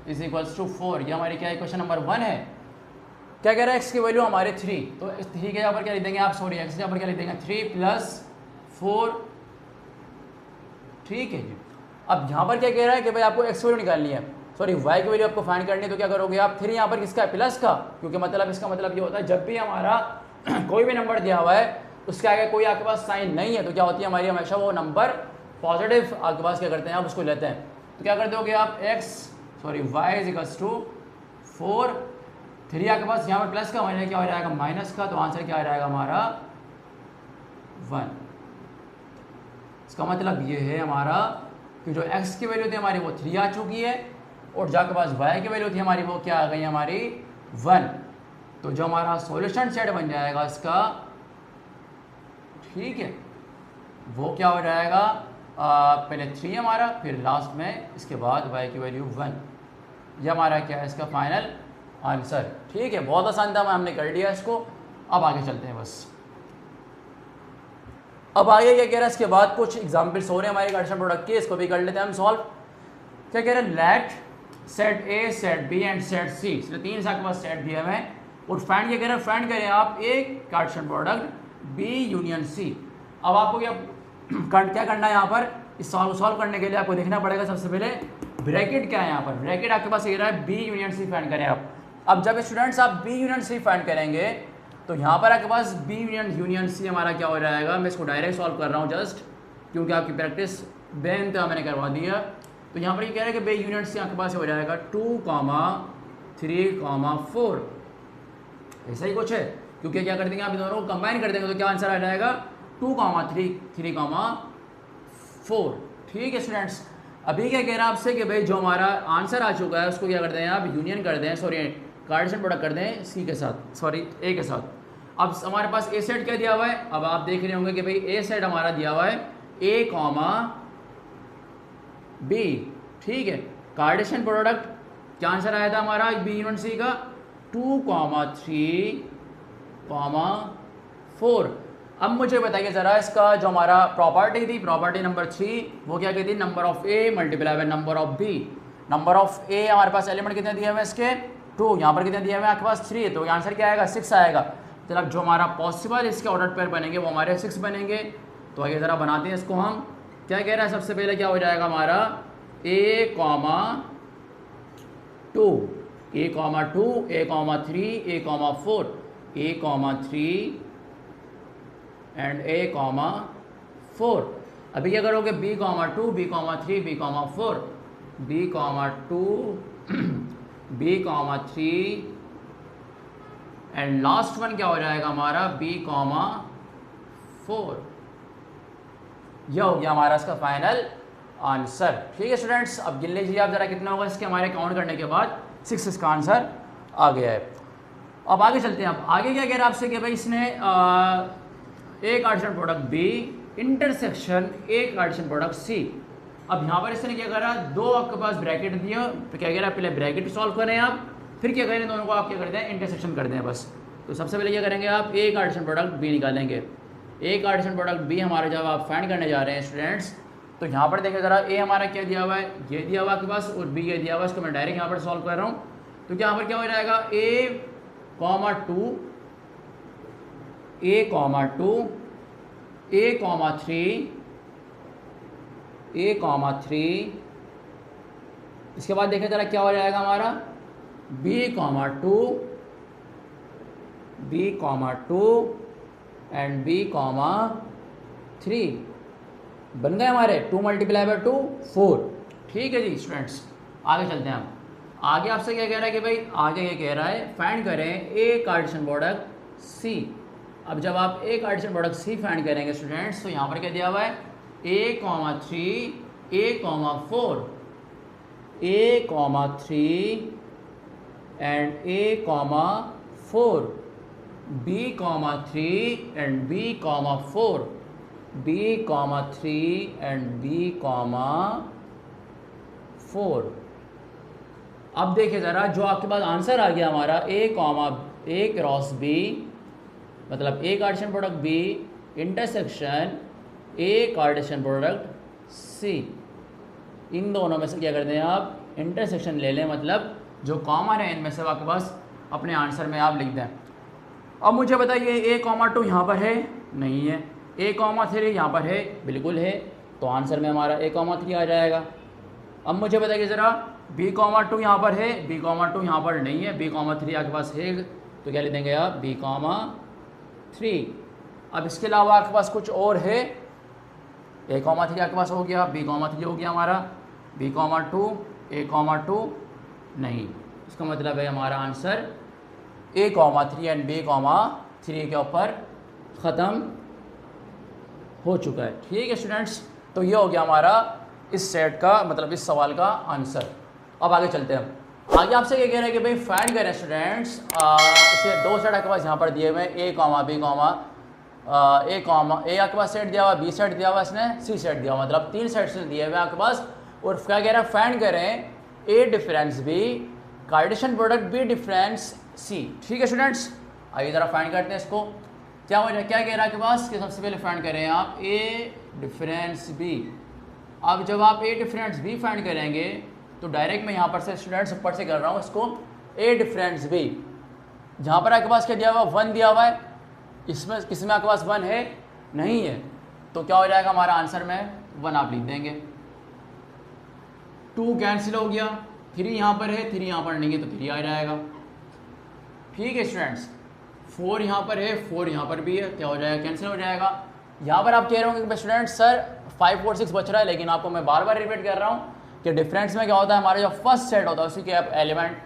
is equals to 4, ये हमारी क्या इक्वेशन नंबर 1 है। क्या कह रहा है x की वैल्यू हमारे 3, तो 3 के यहाँ पर क्या लिख देंगे आप, सॉरी x के यहाँ पर क्या लिख देंगे 3 प्लस 4। ठीक है जी, अब यहाँ पर क्या कह रहा है कि भाई आपको x की वैल्यू निकालनी है, सॉरी y की वैल्यू आपको फाइंड करनी है, तो क्या करोगे आप 3 यहाँ पर किसका है प्लस का, क्योंकि मतलब इसका मतलब ये होता है जब भी हमारा कोई भी नंबर दिया हुआ है उसके आगे कोई आपके पास साइन नहीं है तो क्या होती है हमारी हमेशा वो नंबर पॉजिटिव आपके पास क्या करते हैं आप उसको लेते हैं। तो क्या कर दोगे आप y इज इक्वल्स टू 4, 3 आपके पास यहाँ पर प्लस का हमारे क्या हो जाएगा माइनस का, तो आंसर क्या आ जाएगा हमारा 1। इसका मतलब ये है हमारा कि जो x की वैल्यू थी हमारी वो 3 आ चुकी है, और जो आपके पास y की वैल्यू थी हमारी वो क्या आ गई हमारी 1। तो जो हमारा सॉल्यूशन सेट बन जाएगा इसका, ठीक है, वो क्या हो जाएगा पहले 3 हमारा, फिर लास्ट में इसके बाद y की वैल्यू 1। ये हमारा क्या है इसका फाइनल आंसर। ठीक है, बहुत आसान था, हमने कर लिया इसको। अब आगे चलते हैं बस। अब आगे क्या कह रहा है इसके बाद कुछ एग्जाम्पल्स हो रहे हैं हमारे कार्टेशियन प्रोडक्ट के, इसको भी कर लेते हैं हम सॉल्व। क्या कह रहे हैं let set A set B and set C, इसलिए 3 से आपके पास सेट दिया हुआ है, और फाइंड क्या कह रहे हैं, फाइंड करें आप A Cartesian product B union C. अब आपको क्या करना है यहाँ पर, इस सॉल्व करने के लिए आपको देखना पड़ेगा सबसे पहले ब्रैकेट क्या है। यहाँ पर ब्रैकेट आपके पास ये रहा है बी यूनियन सी फाइंड करें आप। अब जब स्टूडेंट्स आप बी यूनियन सी फाइंड करेंगे तो यहाँ पर आपके पास बी यूनियन सी हमारा क्या हो जाएगा, मैं इसको डायरेक्ट सॉल्व कर रहा हूँ जस्ट क्योंकि आपकी प्रैक्टिस बेनतहा मैंने करवा दिया। तो यहाँ पर ये कह रहे हैं कि बी यूनियन सी आपके पास हो जाएगा 2, 3, 4, ऐसा ही कुछ है, क्योंकि क्या कर देंगे आप दोनों को कंबाइन कर देंगे तो क्या आंसर आ जाएगा 2, 3, 4। ठीक है स्टूडेंट्स, अभी क्या कह रहा है आपसे कि भाई जो हमारा आंसर आ चुका है उसको क्या करते हैं आप यूनियन कर दें, सॉरी कार्टेशियन प्रोडक्ट कर दें सी के साथ, सॉरी ए के साथ। अब हमारे पास ए सेट क्या दिया हुआ है, अब आप देख रहे होंगे कि भाई ए सेट हमारा दिया हुआ है ए कॉमा बी। ठीक है, कार्टेशियन प्रोडक्ट क्या आंसर आया था हमारा बी यूनियन सी का 2, 3, 4। अब मुझे बताइए ज़रा इसका जो हमारा प्रॉपर्टी थी, प्रॉपर्टी नंबर 3, वो क्या कहती है number of A multiply by number of B. Number of A हमारे पास एलिमेंट कितने दिए हुए इसके 2, यहाँ पर कितने दिए हुए आपके पास 3, तो आंसर क्या आएगा 6 आएगा। चलो अब जो हमारा पॉसिबल इसके ऑर्डर पेयर बनेंगे वो हमारे 6 बनेंगे। तो आगे ज़रा बनाते हैं इसको हम। क्या कह रहा है सबसे पहले क्या हो जाएगा हमारा A comma 2, A comma 2, A comma 3, A comma 4, A comma 3 and A comma 4। अभी क्या करोगे B comma 2, B comma 3, B comma 4, B comma 2, B comma 3 and last one क्या हो जाएगा हमारा बी कॉमा 4। यह हो गया हमारा इसका फाइनल आंसर। ठीक है स्टूडेंट्स, अब गिन लीजिए आप ज़रा कितना होगा इसके हमारे काउंट करने के बाद 6 इसका आंसर आ गया है। अब आगे चलते हैं। अब आगे क्या कह रहा है आपसे कि भाई इसने A Cartesian product B intersection A Cartesian product C. अब यहाँ पर इसने क्या करा, 2 आपके पास ब्रैकेट दिया, तो क्या कह रहा है पहले ब्रैकेट सॉल्व करें आप, फिर क्या करें दोनों को आप क्या करते हैं इंटरसेक्शन करते हैं बस। तो सबसे पहले क्या करेंगे आप ए कार्टेशियन प्रोडक्ट बी निकालेंगे। ए कार्टेशियन प्रोडक्ट बी हमारे जब आप फाइंड करने जा रहे हैं स्टूडेंट्स, तो यहाँ पर देखें ज़रा, ए हमारा क्या दिया हुआ है, ये दिया हुआ आपके पास, और बी ये दिया हुआ है। इसको मैं डायरेक्ट यहाँ पर सॉल्व कर रहा हूँ। तो क्या यहाँ पर क्या हो जाएगा, A comma 2, A comma 2, A comma 3, A comma 3, इसके बाद देखें ज़रा क्या हो जाएगा हमारा, B comma 2, B comma 2 and B comma 3 बन गए हमारे। 2 मल्टीप्लाई बाय 2 4। ठीक है जी स्टूडेंट्स, आगे चलते हैं हम। आगे आपसे क्या कह रहा है कि भाई, आगे ये कह रहा है फाइंड करें ए कार्टेशियन प्रोडक्ट सी। अब जब आप A Cartesian product C find करेंगे स्टूडेंट्स, तो यहाँ पर क्या दिया हुआ है, A comma 3, A comma 4, A comma 3 and A comma 4, B comma 3 and B comma 4, B comma 3 and B comma 4। अब देखिए ज़रा, जो आपके पास आंसर आ गया हमारा, A comma A cross B, मतलब A Cartesian product B intersection A Cartesian product C. इन दोनों में से क्या करते हैं आप, इंटरसेक्शन ले लें, मतलब जो कॉमन है इनमें से आपके पास अपने आंसर में आप लिख दें। अब मुझे बताइए, ए कॉमा 2 यहाँ पर है, नहीं है। ए कॉमा 3 यहाँ पर है, बिल्कुल है। तो आंसर में हमारा ए कॉमा 3 आ जाएगा। अब मुझे बताइए ज़रा, बी कॉमा 2 यहाँ पर है, बी कॉमा 2 यहाँ पर नहीं है, बी कॉमा 3 आपके पास है, तो क्या लिख देंगे आप, बी कॉमा 3। अब इसके अलावा आपके पास कुछ और है, ए कॉमा 3 आपके पास हो गया, बी कॉमा 3 हो गया हमारा, बी कॉमा 2, ए कॉमा 2 नहीं। इसका मतलब है हमारा answer A comma 3 and B comma 3 के ऊपर ख़त्म हो चुका है। ठीक है स्टूडेंट्स, तो ये हो गया हमारा इस सेट का, मतलब इस सवाल का आंसर। अब आगे चलते हैं हम। आगे आपसे ये कह रहे हैं कि भाई फाइंड करें स्टूडेंट्स, इसे 2 सेट आपके पास यहाँ पर दिए हुए हैं, ए कॉमा बी कॉमा ए कॉमा, ए आपके पास सेट दिया हुआ, बी सेट दिया हुआ, इसने सी सेट दिया हुआ, मतलब 3 सेट्स दिए हुए आपके पास। और क्या कह रहा है, फाइंड करें A difference B Cartesian product B difference C. ठीक है स्टूडेंट्स, आइए ज़रा फाइंड करते हैं इसको। क्या हो रहा है, क्या कह रहा है आपके पास कि सबसे पहले फाइंड करें आप ए डिफरेंस बी। अब जब आप ए डिफरेंस बी फाइंड करेंगे, तो डायरेक्ट मैं यहाँ पर से स्टूडेंट्स ऊपर से कर रहा हूँ इसको, ए डिफरेंस बी। जहाँ पर आपके पास क्या दिया हुआ, 1 दिया हुआ है, इसमें किसी में आपके पास 1 है, नहीं है, तो क्या हो जाएगा हमारा आंसर में 1 आप लिख देंगे। 2 कैंसिल हो गया, 3 यहाँ पर है, 3 यहाँ पर नहीं है, तो 3 आ जाएगा। ठीक है स्टूडेंट्स, 4 यहाँ पर है, 4 यहाँ पर भी है, क्या हो जाएगा, कैंसिल हो जाएगा। यहाँ पर आप कह रहे होंगे कि स्टूडेंट सर 5 4 6 बच रहा है, लेकिन आपको मैं बार बार रिपीट कर रहा हूँ कि डिफरेंस में क्या होता है, हमारा जो फर्स्ट सेट होता है उसी के आप एलिमेंट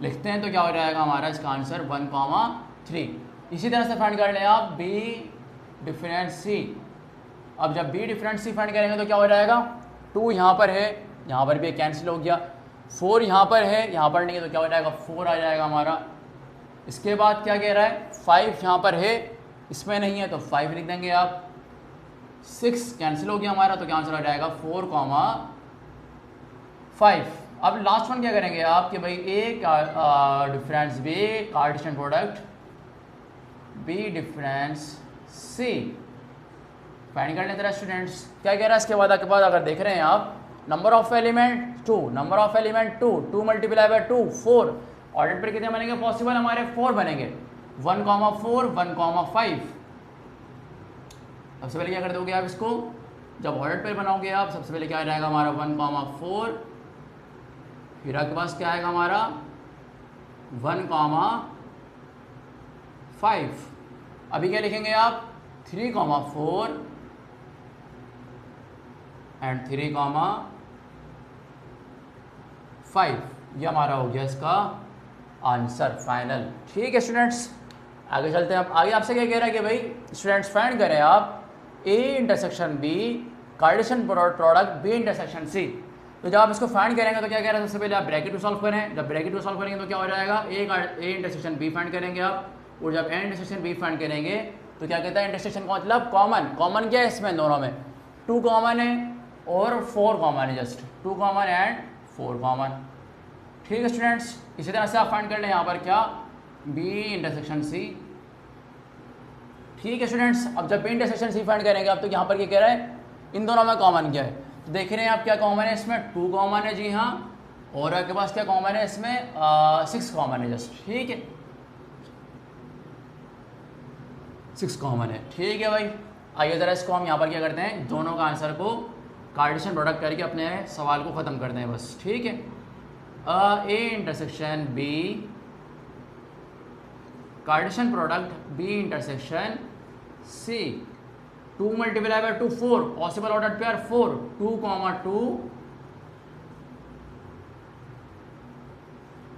लिखते हैं, तो क्या हो जाएगा हमारा इसका आंसर 1,3। इसी तरह से फाइंड कर लें आप बी डिफरेंस सी। अब जब बी डिफरेंस सी फाइंड करेंगे तो क्या हो जाएगा, 2 यहाँ पर है, यहाँ पर भी कैंसिल हो गया, 4 यहाँ पर है, यहाँ पर नहीं है, तो क्या हो जाएगा 4 आ जाएगा हमारा। इसके बाद क्या कह रहा है, 5 यहाँ पर है, इसमें नहीं है, तो 5 लिख देंगे आप। 6 कैंसिल हो गया हमारा, तो क्या आंसर आ जाएगा 4,5। अब लास्ट वन क्या करेंगे आप कि भाई ए का difference B Cartesian product B difference C find कर लेते हैं स्टूडेंट्स। क्या कह रहा है इसके बाद आपके पास, अगर देख रहे हैं आप, number of element 2, number of element 2, 2 multiply by 2 4। Order पर कितने बनेंगे पॉसिबल, हमारे 4 बनेंगे, 1,4 1,5। सबसे पहले क्या कर दोगे आप इसको, जब ऑर्डर पर बनाओगे आप, सबसे पहले क्या आ जाएगा हमारा 1,4, फिर आपके पास क्या आएगा हमारा 1,5। अभी क्या लिखेंगे आप 3,4 एंड 3,5। ये हमारा हो गया इसका आंसर फाइनल। ठीक है स्टूडेंट्स, आगे चलते हैं। आगे आपसे क्या कह रहा है कि भाई स्टूडेंट्स फाइंड करें आप A intersection B Cartesian product B intersection C. तो जब आप इसको फाइंड करेंगे तो क्या कह रहा है, सबसे पहले आप ब्रैकेट टू सॉल्व करें। जब ब्रैकेट टू सॉल्व करेंगे तो क्या हो जाएगा, ए इंटरसेक्शन बी फाइंड करेंगे आप, और जब ए इंटरसेक्शन बी फाइंड करेंगे तो क्या कहता है, इंटरसेक्शन का मतलब कॉमन। कॉमन क्या है इसमें, दोनों में 2 कॉमन है और 4 कॉमन है, जस्ट 2 कॉमन एंड 4 कॉमन। ठीक है स्टूडेंट्स, इसी तरह से आप फाइंड कर लें यहाँ पर क्या, बी इंटरसेक्शन सी। ठीक है स्टूडेंट्स, अब जब बी इंटरसेक्शन सी फाइंड करेंगे आप, तो यहाँ पर क्या कह रहा है, इन दोनों में कॉमन क्या है, तो देख रहे हैं आप क्या कॉमन है इसमें, 2 कॉमन है जी हाँ, और आपके पास क्या कॉमन है इसमें, 6 कॉमन है जस्ट, ठीक है 6 कॉमन है, ठीक है भाई। आइए ज़रा इसको हम यहाँ पर क्या करते हैं, दोनों का आंसर को कार्टेशियन प्रोडक्ट करके अपने सवाल को ख़त्म करते हैं बस, ठीक है। A intersection B, Cartesian product B intersection C, 2 multiply by 2 4, possible order pair 4, 2 comma 2,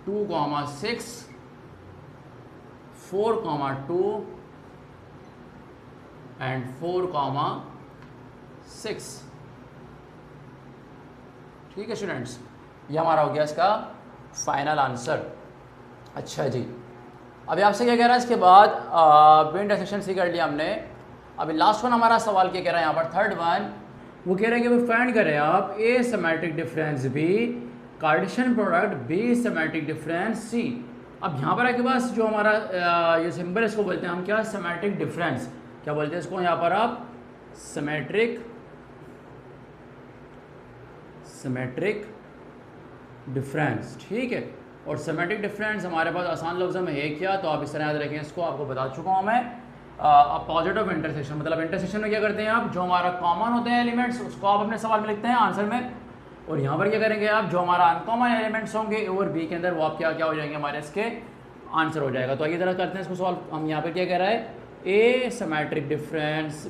2 comma 6, 4 comma 2 and 4 comma 6, ठीक है स्टूडेंट्स, ये हमारा हो गया इसका फाइनल आंसर। अच्छा जी, अभी आपसे क्या कह रहा है इसके बाद, बी इंटरसेक्शन सी कर लिया हमने, अभी लास्ट वन हमारा सवाल क्या कह रहा है यहाँ पर, थर्ड वन, वो कह रहे हैं कि फाइंड करें आप A symmetric difference B, Cartesian product B symmetric difference C. अब यहाँ पर आपके पास जो हमारा ये सिंबल इसको बोलते हैं हम क्या, सिमेट्रिक डिफरेंस, क्या बोलते हैं इसको यहाँ पर आप, सिमेट्रिक डिफरेंस, ठीक है। और सिमेट्रिक डिफरेंस हमारे पास आसान लफ्ज़ों में है क्या, तो आप इस तरह याद रखें इसको, आपको बता चुका हूँ मैं। अपोजिट ऑफ इंटरसेक्शन, मतलब इंटरसेक्शन में क्या करते हैं आप, जो हमारा कॉमन होते हैं एलिमेंट्स उसको आप अपने सवाल में लिखते हैं आंसर में, और यहाँ पर क्या करेंगे आप, जो हमारा अनकॉमन एलिमेंट्स होंगे ए और बी के अंदर, वो आप क्या हो जाएंगे हमारे इसके आंसर हो जाएगा। तो आइए ज़रा करते हैं इसको सॉल्व। हम यहाँ पर क्या कह रहा है, A symmetric difference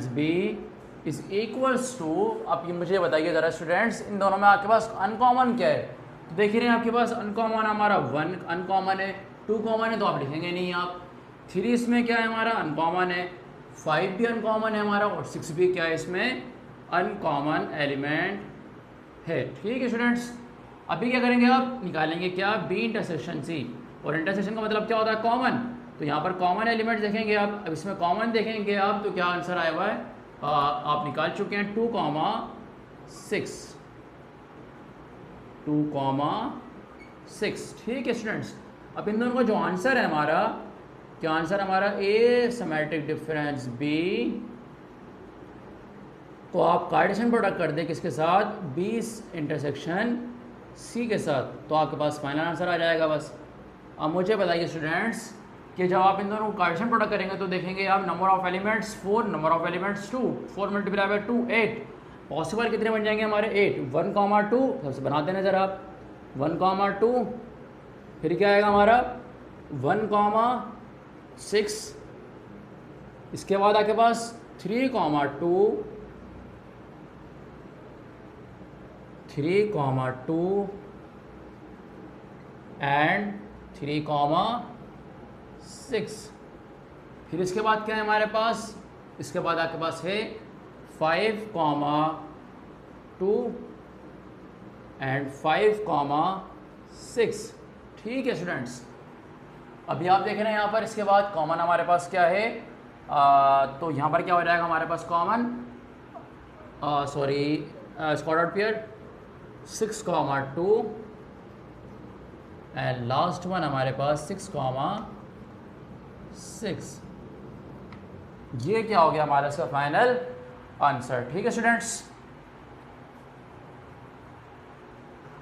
B is equals to, अब ये मुझे बताइए ज़रा स्टूडेंट्स, इन दोनों में आपके पास अनकॉमन क्या है, तो देख रहे हैं आपके पास अनकॉमन हमारा 1 अनकॉमन है, 2 कॉमन है तो आप लिखेंगे नहीं आप, 3 इसमें क्या है हमारा अनकॉमन है, 5 भी अनकॉमन है हमारा, और 6 भी क्या है इसमें अनकॉमन एलिमेंट है, ठीक है स्टूडेंट्स। अभी क्या करेंगे आप, निकालेंगे क्या, बी इंटरसेक्शन सी, और इंटरसेक्शन का मतलब क्या होता है, कॉमन, तो यहाँ पर कॉमन एलिमेंट देखेंगे आप, अब इसमें कॉमन देखेंगे आप, तो क्या आंसर आया हुआ है, आप निकाल चुके हैं 2 कॉमा 6, ठीक है स्टूडेंट्स। अब इन दोनों का जो आंसर है हमारा, क्या आंसर हमारा, ए सिमेट्रिक डिफरेंस बी को आप कार्टेशियन प्रोडक्ट कर दें किसके साथ, बी इंटरसेक्शन सी के साथ, तो आपके पास फाइनल आंसर आ जाएगा बस। अब मुझे बताइए स्टूडेंट्स कि जब आप इन दोनों को कार्टेशियन प्रोडक्ट करेंगे तो देखेंगे आप, number of elements 4, number of elements 2, 4 multiply by 2 8, possible कितने बन जाएंगे हमारे 8, 1 कॉमा 2, सबसे बनाते नजर आप, 1 कॉमा 2, फिर क्या आएगा हमारा 1 कॉमा 6, इसके बाद आपके पास 3 कॉमा 2, 3 कॉमा 2 एंड 3 कॉमा 6, फिर इसके बाद क्या है हमारे पास, इसके बाद आपके पास है 5 कॉमा 2 एंड 5 कॉमा 6, ठीक है स्टूडेंट्स। अभी आप देख रहे हैं यहाँ पर इसके बाद कॉमन हमारे पास क्या है, तो यहाँ पर क्या हो जाएगा हमारे पास common, square dot pair 6 comma 2 and last one हमारे पास 6 कॉमा 6, ये क्या हो गया हमारा इसका फाइनल आंसर, ठीक है स्टूडेंट्स।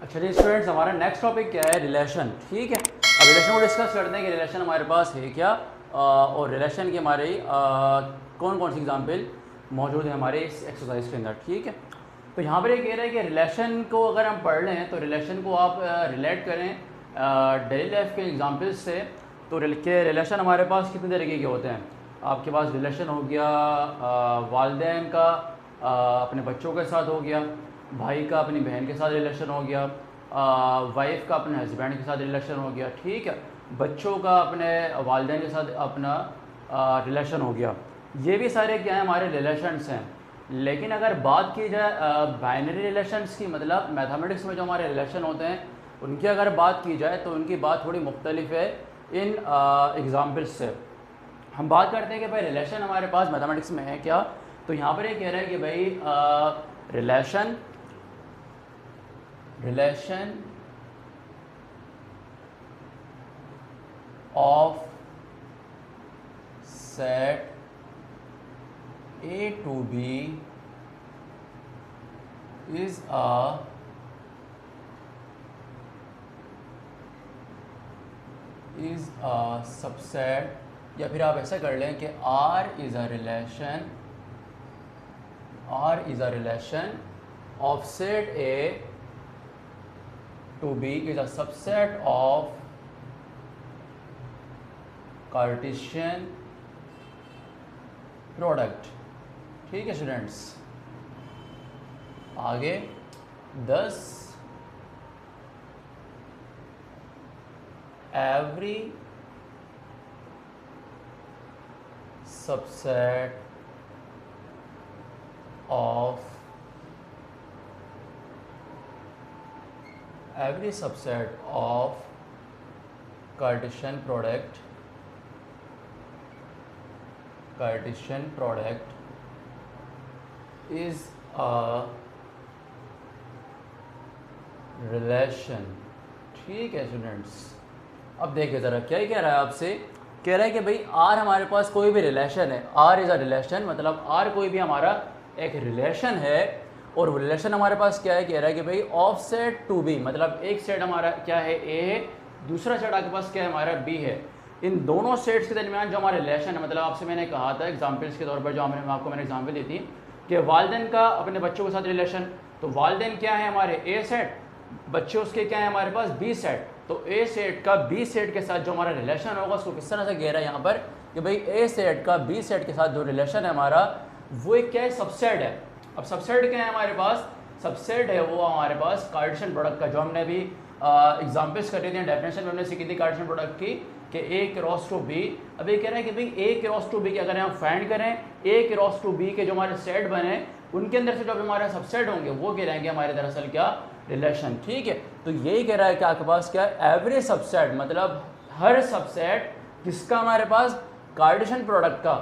अच्छा जी स्टूडेंट्स, हमारा नेक्स्ट टॉपिक क्या है, रिलेशन, ठीक है। अब रिलेशन को डिस्कस करते हैं कि रिलेशन हमारे पास है क्या, और रिलेशन की हमारे कौन कौन सी एग्जाम्पल मौजूद है हमारे इस एक्सरसाइज के अंदर, ठीक है। तो यहाँ पर ये कह रहे हैं कि रिलेशन को अगर हम पढ़ लें तो रिलेशन को आप रिलेट करें डेली लाइफ के एग्जाम्पल्स से, तो रिलेशन हमारे पास कितने तरीके के होते हैं। आपके पास रिलेशन हो गया वालिदैन का अपने बच्चों के साथ हो गया, भाई का अपनी बहन के साथ रिलेशन हो गया, वाइफ का अपने हस्बैंड के साथ रिलेशन हो गया, ठीक है, बच्चों का अपने वालिदैन के साथ अपना रिलेशन हो गया। ये भी सारे क्या हैं हमारे रिलेशंस हैं। लेकिन अगर बात की जाए बाइनरी रिलेशंस की, मतलब मैथमेटिक्स में जो हमारे रिलेशन होते हैं उनकी अगर बात की जाए तो उनकी बात थोड़ी मुख्तलिफ है इन एग्ज़ाम्पल्स से। हम बात करते हैं कि भाई रिलेशन हमारे पास मैथमेटिक्स में है क्या, तो यहाँ पर ये कह रहा है कि भाई relation of set A to B is a subset, या फिर आप ऐसा कर लें कि R is a relation of set A to B is a subset of Cartesian product। ठीक है स्टूडेंट्स, आगे 10 every subset of Cartesian product is a relation। ठीक है स्टूडेंट्स, अब देखिए ज़रा क्या कह रहा है आपसे, कह रहा है कि भाई R हमारे पास कोई भी रिलेशन है, R इज़ अ रिलेशन, मतलब R कोई भी हमारा एक रिलेशन है, और वो रिलेशन हमारे पास क्या है, कह रहा है कि भाई ऑफ सेट टू बी, मतलब एक सेट हमारा क्या है A है, दूसरा सेट आपके पास क्या है हमारा B है। इन दोनों सेट्स के दरमियान जो हमारा रिलेशन है, मतलब आपसे मैंने कहा था एग्जाम्पल्स के तौर पर, जो आपको मैंने एग्जाम्पल दी थी कि वालिदैन का अपने बच्चों के साथ रिलेशन, तो वालिदैन क्या है हमारे A सेट, बच्चे उसके क्या है हमारे पास B सेट, तो A सेट का B सेट के साथ जो हमारा रिलेशन होगा उसको किस तरह से कह रहा है यहाँ पर कि भाई A सेट का B सेट के साथ जो रिलेशन है हमारा, वो एक क्या है सबसेट है। अब सबसेट क्या है हमारे पास, सबसेट है वो हमारे पास कार्टेशियन प्रोडक्ट का, जो हमने अभी एग्जाम्पल्स कर रहे थे, डेफिनेशन में हमने सीखी थी कार्टेशियन प्रोडक्ट की कि A क्रॉस टू B। अब ये कह रहा है कि भाई A क्रॉस टू B की अगर हम फाइंड करें, A क्रॉस टू B के जो हमारे सेट बने उनके अंदर से जो हमारे सबसेट होंगे वो कह रहेंगे हमारे दरअसल क्या रिलेशन। ठीक है, तो यही कह रहा है कि आपके पास क्या एवरेज सबसेट, मतलब हर सबसेट किसका हमारे पास कार्टेशियन प्रोडक्ट का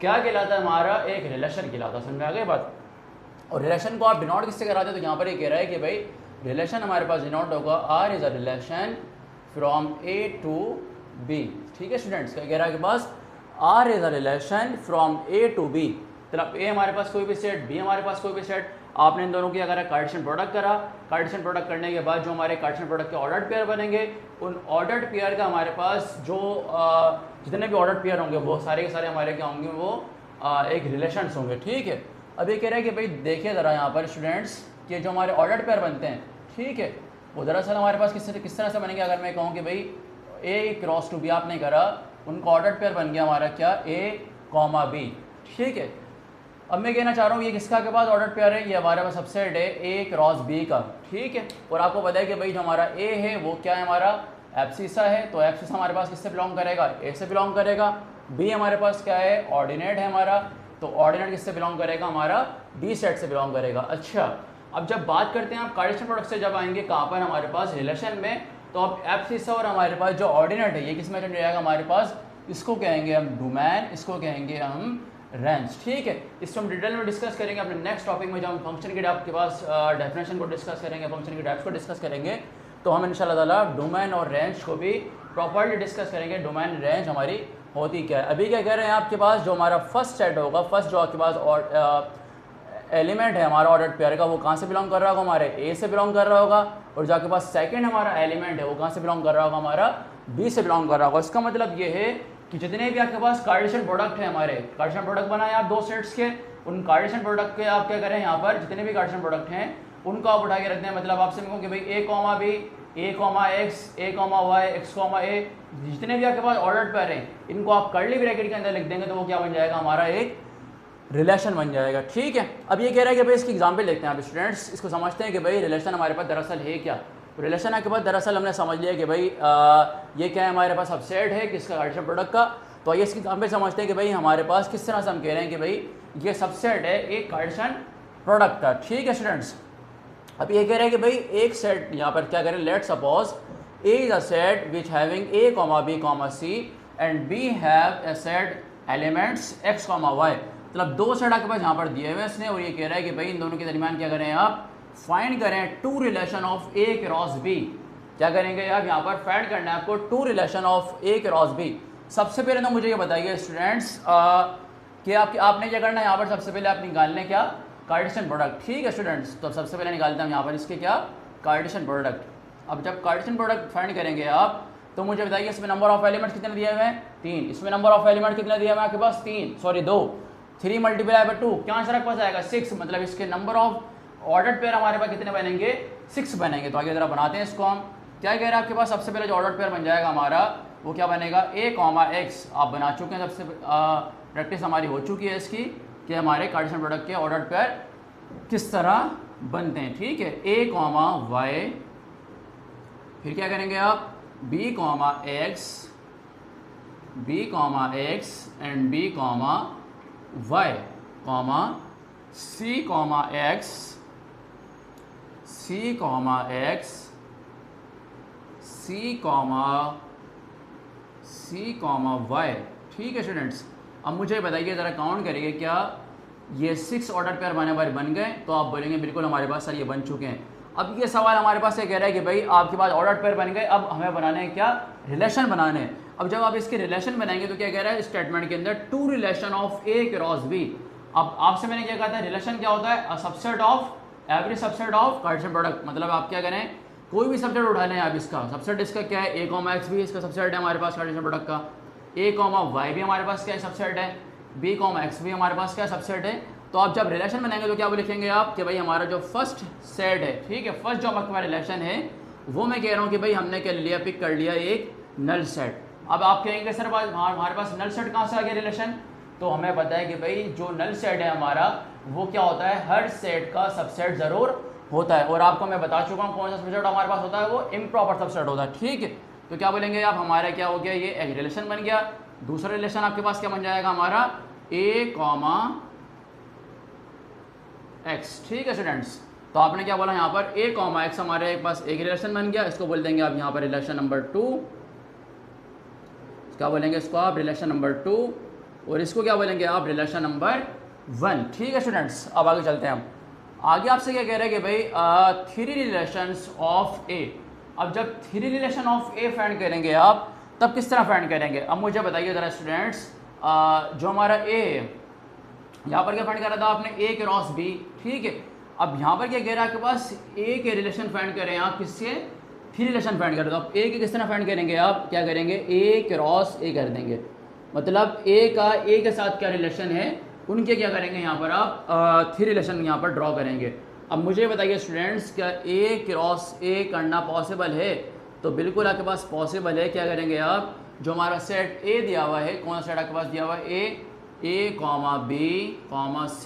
क्या कहलाता है हमारा एक रिलेशन कहलाता है। समझ में आ गई बात। और रिलेशन को आप डिनोट किससे कराते हैं, तो यहाँ पर ये कह रहा है कि भाई रिलेशन हमारे पास डिनोट होगा R is a relation from A to B। ठीक है स्टूडेंट्स, क्या कह रहा है कि पास R is a relation from A to B, मतलब A हमारे पास कोई भी सेट, B हमारे पास कोई भी सेट, आपने इन दोनों की अगर कार्टेशियन प्रोडक्ट करा, कार्टेशियन प्रोडक्ट करने के बाद जो हमारे कार्टेशियन प्रोडक्ट के ऑर्डर्ड पेयर बनेंगे, उन ऑर्डर्ड पेयर का हमारे पास जो जितने भी ऑर्डर्ड पेयर होंगे वो सारे के सारे हमारे क्या होंगे, वो एक रिलेशंस होंगे। ठीक है, अब ये कह रहा है कि भाई देखिए ज़रा यहाँ पर स्टूडेंट्स कि जो हमारे ऑर्डर्ड पेयर बनते हैं, ठीक है, वो दरअसल हमारे पास किस तरह से बनेंगे। अगर मैं कहूँ कि भाई A क्रॉस टू B आपने करा, उनका ऑर्डर्ड पेयर बन गया हमारा क्या A कॉमा B। ठीक है, अब मैं कहना चाह रहा हूँ ये किसका के पास ऑर्डर पेयर है, ये हमारे पास सबसेट है A क्रॉस B का। ठीक है, और आपको पता है कि भाई जो हमारा A है वो क्या है हमारा एब्सिसा है, तो एब्सिसा हमारे पास किससे बिलोंग करेगा, A से बिलोंग करेगा। B हमारे पास क्या है ऑर्डिनेट है हमारा, तो ऑर्डिनेट किससे बिलोंग करेगा हमारा B सेट से बिलोंग करेगा। अच्छा, अब जब बात करते हैं आप कार्टेशियन प्रोडक्ट से जब आएंगे कहाँ पर हमारे पास रिलेशन में, तो अब एब्सिसा और हमारे पास जो ऑर्डिनेट है ये किस में अटेंड जाएगा हमारे पास, इसको कहेंगे हम डोमेन, इसको कहेंगे हम रेंज। ठीक है, इसको हम डिटेल में डिस्कस करेंगे अपने नेक्स्ट टॉपिक में, जब हम फंक्शन के टाइप के पास डेफिनेशन को डिस्कस करेंगे, फंक्शन के टाइप्स को डिस्कस करेंगे, तो हम इंशाल्लाह ताला डोमेन और रेंज को भी प्रॉपर्ली डिस्कस करेंगे। डोमेन रेंज हमारी होती क्या है। अभी क्या कह रहे हैं आपके पास जो हमारा फर्स्ट सेट होगा, फर्स्ट जो आपके पास और एलिमेंट है हमारा ऑर्डर्ड पेयर का, वो कहाँ से बिलोंग कर रहा होगा, हमारे A से बिलोंग कर रहा होगा, और जो आपके पास सेकंड हमारा एलिमेंट है वो कहाँ से बिलोंग कर रहा होगा, हमारा B से बिलोंग कर रहा होगा। इसका मतलब ये है कि जितने भी आपके पास कार्टेशियन प्रोडक्ट है, हमारे कार्टेशियन प्रोडक्ट बनाए आप दो सेट्स के, उन कार्टेशियन प्रोडक्ट के आप क्या करें यहाँ पर जितने भी कार्टेशियन प्रोडक्ट हैं उनको आप उठा के रखते हैं। मतलब आपसे कहूँ कि भाई A comma B, A comma X, A comma Y, X comma A, जितने भी आपके पास ऑर्डर्ड पेयर हैं इनको आप कर्ली ब्रैकेट के अंदर लिख देंगे, तो वो क्या बन जाएगा हमारा एक रिलेशन बन जाएगा। ठीक है, अब ये कह रहा है कि भाई इसकी एग्जाम्पल देखते हैं आप स्टूडेंट्स, इसको समझते हैं कि भाई रिलेशन हमारे पास दरअसल है क्या। तो रिलेशन के बाद दरअसल हमने समझ लिया कि भाई ये क्या है हमारे पास सबसेट है किसका, कार्टेशियन प्रोडक्ट का। तो आइए इसकी एग्जाम्पल समझते हैं कि भाई हमारे पास किस तरह से हम कह रहे हैं कि भाई ये सबसेट है एक कार्टेशियन प्रोडक्ट का। ठीक है स्टूडेंट्स, अब ये कह रहे हैं कि भाई एक सेट यहाँ पर क्या करें, let suppose A is a set which having A comma B comma C and B have a set elements X comma Y। मतलब दो सेट आपके पास यहाँ पर दिए हुए इसने, और ये कह रहा है कि भाई इन दोनों के दरमियान क्या करें आप फाइंड करें to relation of A cross B। क्या करेंगे आप यहाँ पर फाइंड करना है आपको to relation of A cross B। सबसे पहले तो मुझे ये बताइए स्टूडेंट्स कि आपने क्या करना है यहाँ पर सबसे पहले आप निकालने क्या कार्टेशियन प्रोडक्ट। ठीक है स्टूडेंट्स, तो सबसे पहले निकालते हैं यहाँ पर इसके क्या कार्टेशियन प्रोडक्ट। अब जब कार्टेशियन प्रोडक्ट फाइंड करेंगे आप तो मुझे बताइए इसमें नंबर ऑफ एलिमेंट्स कितने दिए हुए हैं 3। इसमें नंबर ऑफ एलिमेंट कितने दिए हुए हैं आपके पास 2। 3 मल्टीप्लाई बाय 2 क्या आंसर आपके पास आएगा 6। मतलब इसके नंबर ऑफ ऑर्डर पेयर हमारे पास कितने बनेंगे 6 बनेंगे। तो आगे जरा बनाते हैं इसको हम। क्या कह रहे हैं आपके पास सबसे पहले जो ऑर्डर पेयर बन जाएगा हमारा वो क्या बनेगा a, x। आप बना चुके हैं, सबसे प्रैक्टिस हमारी हो चुकी है इसकी कि हमारे कार्टेशियन प्रोडक्ट के ऑर्डर पेयर किस तरह बनते हैं। ठीक है, a, y, फिर क्या करेंगे आप b, x, b, x and b, y, c, x, c, x, c, y। ठीक है स्टूडेंट्स, अब मुझे बताइए ज़रा काउंट करिए क्या ये 6 ऑर्डर पेयर बन गए। तो आप बोलेंगे बिल्कुल हमारे पास सर ये बन चुके हैं। अब ये सवाल हमारे पास ये कह रहा है कि भाई आपके पास ऑर्डर पेयर बन गए, अब हमें बनाने हैं क्या रिलेशन बनाने हैं। अब जब आप इसके रिलेशन बनाएंगे तो क्या कह रहा है स्टेटमेंट के अंदर to relation of a cross b। अब आपसे मैंने क्या कहा था रिलेशन क्या होता है subset of every subset of Cartesian product. मतलब आप क्या करें कोई भी सबसेट उठा लें आप, इसका सबसेट इसका क्या है a, x भी इसका सबसेट है हमारे पास कार्टेशियन प्रोडक्ट का, a, y भी हमारे पास क्या है सबसेट है, b, x भी हमारे पास क्या सबसेट है। तो आप जब रिलेशन बनाएंगे तो क्या लिखेंगे आप कि भाई हमारा जो फर्स्ट सेट है, ठीक है, फर्स्ट जो हमारा रिलेशन है वो मैं कह रहा हूँ कि भाई हमने क्या लिया पिक कर लिया एक नल सेट। अब आप कहेंगे सर हमारे पास नल सेट कहाँ से आ गया रिलेशन, तो हमें पता है कि भाई जो नल सेट है हमारा वो क्या होता है हर सेट का सबसेट ज़रूर होता है। और आपको मैं बता चुका हूँ कौन सा सबसेट हमारे पास होता है, वो इम्प्रॉपर सबसेट होता है। ठीक है, तो क्या बोलेंगे आप हमारा क्या हो गया ये एक रिलेशन बन गया। दूसरा रिलेशन आपके पास क्या बन जाएगा हमारा a, x। ठीक है स्टूडेंट्स, तो आपने क्या बोला यहाँ पर a, x हमारे पास एक रिलेशन बन गया। इसको बोल देंगे आप यहाँ पर रिलेशन नंबर 2। क्या बोलेंगे इसको आप रिलेशन नंबर 2, और इसको क्या बोलेंगे आप रिलेशन नंबर 1। ठीक है स्टूडेंट्स, अब आगे चलते हैं हम। आगे आपसे क्या कह रहे हैं कि भाई 3 रिलेशंस ऑफ a। अब जब 3 रिलेशन ऑफ a फाइंड करेंगे आप तब किस तरह फाइंड करेंगे। अब मुझे बताइए ज़रा स्टूडेंट्स, जो हमारा a है यहाँ पर क्या फाइंड करा था आपने a क्रॉस b। ठीक है, अब यहाँ पर क्या कह रहा है आपके पास a के रिलेशन फाइंड करें आप किससे 3 रिलेशन फाइंड करें। तो आप a के किस तरह फाइंड करेंगे आप क्या करेंगे a क्रॉस a कर देंगे। मतलब a का a के साथ क्या रिलेशन है उनके क्या करेंगे यहाँ पर आप 3 रिलेशन यहाँ पर ड्रॉ करेंगे। अब मुझे बताइए स्टूडेंट्स क्या a क्रॉस a करना पॉसिबल है, तो बिल्कुल आपके पास पॉसिबल है। क्या करेंगे आप जो हमारा सेट a दिया हुआ है, कौन सा सेट आपके पास दिया हुआ है a, b, c।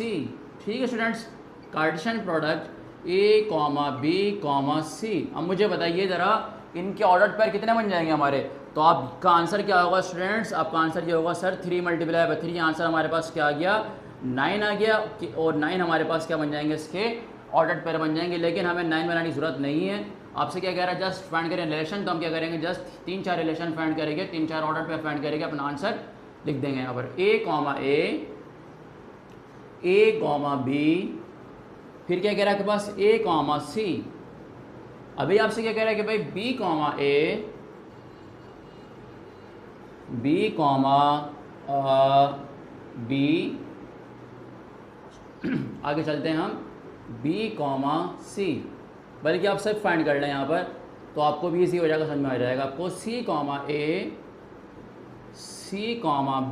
ठीक है students, Cartesian product a, b, c। अब मुझे बताइए ज़रा इनके ऑर्डर पेयर कितने बन जाएंगे हमारे। तो आपका आंसर क्या होगा स्टूडेंट्स, आपका आंसर ये होगा सर 3 मल्टीप्लाई बाय 3। आंसर हमारे पास क्या आ गया 9 आ गया, और 9 हमारे पास क्या बन जाएंगे इसके ऑर्डर पेयर बन जाएंगे। लेकिन हमें 9 बनाने की जरूरत नहीं है। आपसे क्या कह रहा है जस्ट फाइंड करें रिलेशन, तो हम क्या करेंगे जस्ट 3-4 रिलेशन फाइंड करेंगे, 3-4 ऑर्डर पेयर फाइंड करेंगे, अपना आंसर लिख देंगे यहाँ पर a, b। फिर क्या कह रहा है आपके पास a, c। अभी आपसे क्या कह रहा है कि भाई b, b, आगे चलते हैं हम b, c। बल्कि आप सब फाइंड कर लें यहाँ पर तो आपको भी इजी हो जाएगा, समझ में आ जाएगा आपको c,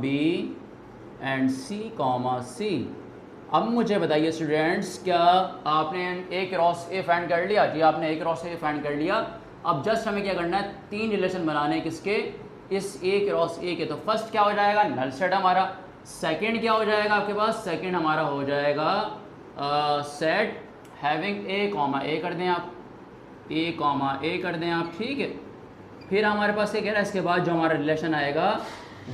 b एंड c। अब मुझे बताइए स्टूडेंट्स क्या आपने a क्रॉस a फाइंड कर लिया जी, आपने a क्रॉस a फाइंड कर लिया। अब जस्ट हमें क्या करना है 3 रिलेशन बनाने किसके इस a क्रॉस a के। तो फर्स्ट क्या हो जाएगा नल सेट हमारा, सेकंड क्या हो जाएगा आपके पास सेकंड हमारा हो जाएगा सेट हैविंग a, कर दें आप a कर दें आप। ठीक है, फिर हमारे पास क्या कह रहा है इसके बाद जो हमारा रिलेशन आएगा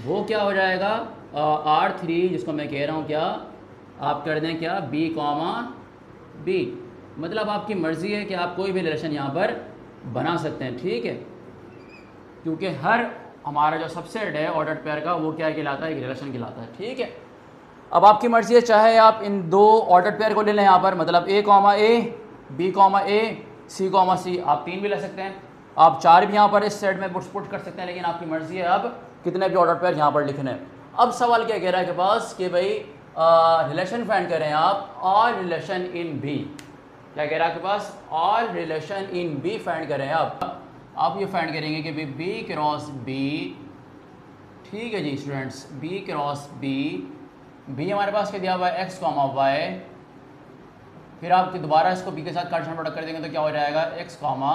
वो क्या हो जाएगा R3, जिसको मैं कह रहा हूँ क्या आप कर दें क्या b, मतलब आपकी मर्ज़ी है कि आप कोई भी रिलेशन यहाँ पर बना सकते हैं। ठीक है, क्योंकि हर हमारा जो सबसेट है ऑर्डर पेयर का वो क्या कहलाता है एक रिलेशन कहलाता है। ठीक है, अब आपकी मर्ज़ी है, चाहे आप इन 2 ऑर्डर पेयर को ले लें यहाँ पर, मतलब a, b, c, आप 3 भी ले सकते हैं, आप 4 भी यहाँ पर इस सेट में पुट कर सकते हैं, लेकिन आपकी मर्ज़ी है आप कितने भी ऑर्डर पेयर यहाँ पर लिखने हैं। अब सवाल क्या कह रहा है के पास कि भाई रिलेशन फाइंड करें आप ऑल रिलेशन इन बी। क्या कह रहा है आपके पास? All relation in B find करें आप ये फाइंड करेंगे कि भाई बी क्रॉस बी, ठीक है जी students, B cross B, B हमारे पास क्या दिया हुआ है एक्स कॉमा वाई, फिर आप दोबारा इसको बी के साथ कार्टेशियन प्रोडक्ट कर देंगे तो क्या हो जाएगा एक्स कॉमा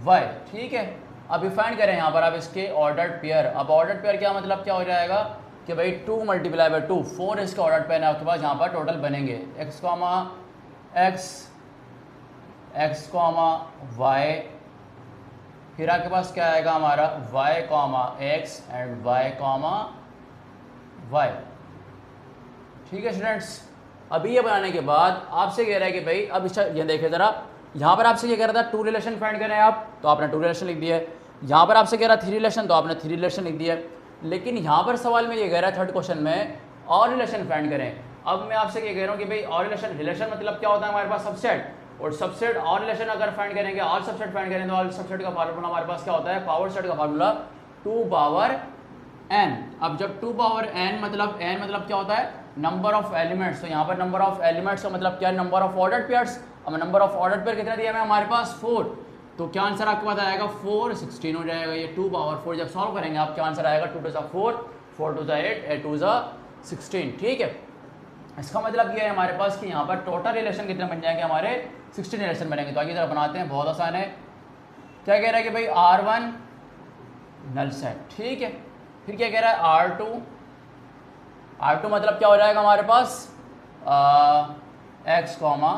वाई, ठीक है। अब ये फाइंड करें यहाँ पर आप इसके ऑर्डर्ड पेयर। अब ऑर्डर्ड पेयर क्या मतलब क्या हो जाएगा कि भाई 2 मल्टीप्लाई बाई 2 4 इसके ऑर्डर्ड पेयर है आपके पास यहाँ पर टोटल बनेंगे X comma x, x comma Y, फिर आपके पास क्या आएगा हमारा y comma x and y comma Y, ठीक है स्टूडेंट्स। अभी ये बनाने के बाद आपसे कह रहा है कि भाई अब इसका ये देखिए ज़रा, यहाँ पर आपसे क्या कह रहा था 2 रिलेशन फाइंड करें आप, तो आपने 2 रिलेशन लिख दिया है। यहाँ पर आपसे कह रहा 3 रिलेशन, तो आपने 3 रिलेशन लिख दिया है। लेकिन यहाँ पर सवाल में ये कह रहा है थर्ड क्वेश्चन में और रिलेशन फाइंड करें। अब मैं आपसे क्या कह रहा हूँ कि भाई और रिलेशन, रिलेशन मतलब क्या होता है हमारे पास सबसेट, और सबसेट और रिलेशन अगर फाइंड करेंगे, ऑल सबसेट फाइंड करेंगे तो ऑल सबसेट का फार्मूला हमारे पास क्या होता है, पावर सेट का फार्मूला 2 पावर n। अब जब 2 पावर n मतलब क्या होता है नंबर ऑफ एलिमेंट्स, तो यहाँ पर नंबर ऑफ एलिमेंट्स का मतलब क्या है नंबर ऑफ ऑर्डर्ड पेयर्स। अब नंबर ऑफ ऑर्डर्ड पेयर कितना दिया है हमारे पास 4, तो क्या आंसर आपके पास आएगा 4 16 हो जाएगा। ये 2 पावर 4 जब सॉल्व करेंगे आप क्या आंसर आएगा 2 टू 4 4 टू 8 8 टू 16, ठीक है। इसका मतलब ये है हमारे पास कि यहाँ पर टोटल रिलेशन कितने बन जाएंगे हमारे 16 रिलेशन बनेंगे। तो आगे जरा बनाते हैं, बहुत आसान है। क्या कह रहा है कि भाई R1 नल सेट, ठीक है। फिर क्या कह रहा है R2 मतलब क्या हो जाएगा हमारे पास x कॉमा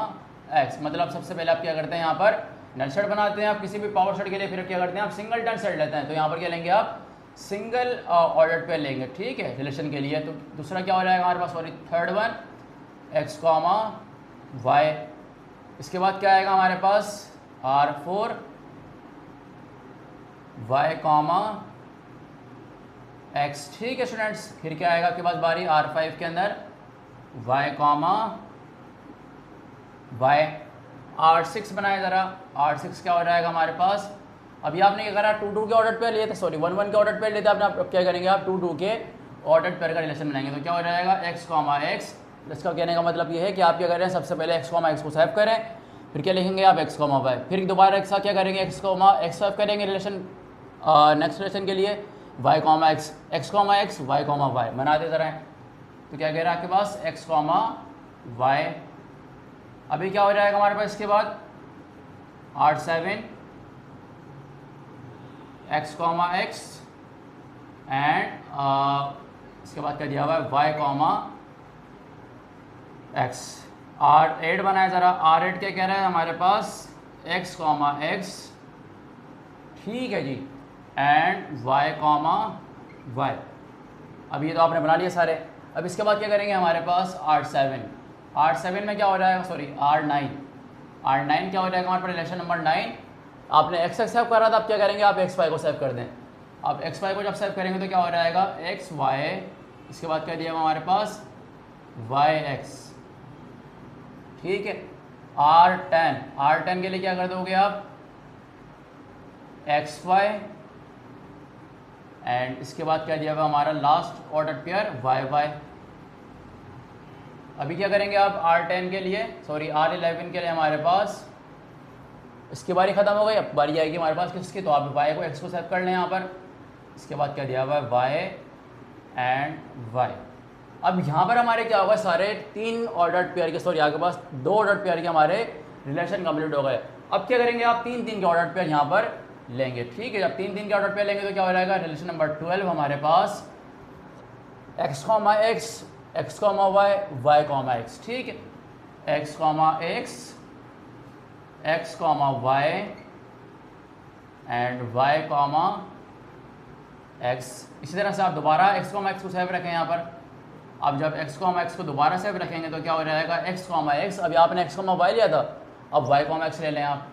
एक्स, मतलब सबसे पहले आप क्या करते हैं यहाँ पर नल सेट बनाते हैं आप किसी भी पावर सेट के लिए, फिर क्या करते हैं आप सिंगल टर्न सेट लेते हैं। तो यहाँ पर क्या लेंगे आप सिंगल ऑर्डर पे लेंगे, ठीक है, रिलेशन के लिए। तो दूसरा क्या हो जाएगा हमारे पास, sorry third one x comma Y, इसके बाद क्या आएगा हमारे पास R4 y कॉमा x, ठीक है स्टूडेंट्स। फिर क्या आएगा आपके पास बारी R5 के अंदर y कॉमा y। R6 बनाए ज़रा, R6 क्या हो जाएगा हमारे पास, अभी आपने क्या करा 2 2 के ऑर्डर पेयर लिए थे, सॉरी 1 1 के ऑर्डर पेयर लेते आपने, आप क्या करेंगे आप 2 2 के ऑर्डर पेयर का रिलेशन बनाएंगे। तो क्या हो जाएगा x कॉमा एक्स, इसका कहने का मतलब ये है कि आप क्या करें सबसे पहले x कॉमा एक्स को सेव करें, फिर क्या लिखेंगे आप x कॉमा वाई, फिर दोबारा एक साथ क्या करेंगे x कॉमा एक्स सेव करेंगे रिलेशन नेक्स्ट रिलेशन के लिए y comma x, x comma x y comma y बनाते ज़रा। तो क्या कह रहा है आपके पास x कॉमा वाई। अभी क्या हो जाएगा हमारे पास इसके बाद R7 x comma x and इसके बाद क्या दिया हुआ है y कॉमा एक्स। R8 बनाए ज़रा, R8 क्या कह रहा है हमारे पास x कॉमा एक्स, ठीक है जी, एंड y कॉमा वाई। अब ये तो आपने बना लिए सारे। अब इसके बाद क्या करेंगे हमारे पास R7 में क्या हो जाएगा, सॉरी R9 क्या हो जाएगा हमारे पास रिलेशन नंबर 9। आपने x सेव करा था, अब क्या करेंगे आप xy को सेव कर दें। अब xy को जब सेव करेंगे तो क्या हो जाएगा xy, इसके बाद क्या दिया हुआ हमारे पास yx, ठीक है। R10 के लिए क्या कर दोगे आप xy एंड इसके बाद क्या दिया हुआ हमारा लास्ट ऑर्डर पेयर yy। अभी क्या करेंगे आप R10 के लिए, सॉरी R11 के लिए हमारे पास इसकी बारी ख़त्म हो गई, अब बारी आएगी हमारे पास किसकी, तो आप y को x को सेव कर लें यहाँ पर। इसके बाद क्या दिया हुआ है y एंड y। अब यहाँ पर हमारे क्या होगा सारे 3 ऑर्डर्ड पेयर के, सॉरी आपके पास 2 ऑर्डर्ड पेयर के हमारे रिलेशन कंप्लीट हो गए। अब क्या करेंगे आप 3 3 के ऑर्डर्ड पेयर यहाँ पर लेंगे, ठीक है। जब 3 3 के ऑर्डर पेयर लेंगे तो क्या हो जाएगा रिलेशन नंबर 12 हमारे पास x comma x, x comma y, y comma x, ठीक है। x comma x, x comma Y and y comma x. इसी तरह से आप दोबारा x कॉमा एक्स को सेव रखें यहाँ पर। अब जब x कॉमा एक्स को दोबारा सेव रखेंगे तो क्या हो जाएगा x कॉमा एक्स, अभी आपने x कॉमा वाई लिया था, अब y कॉमा एक्स ले लें आप,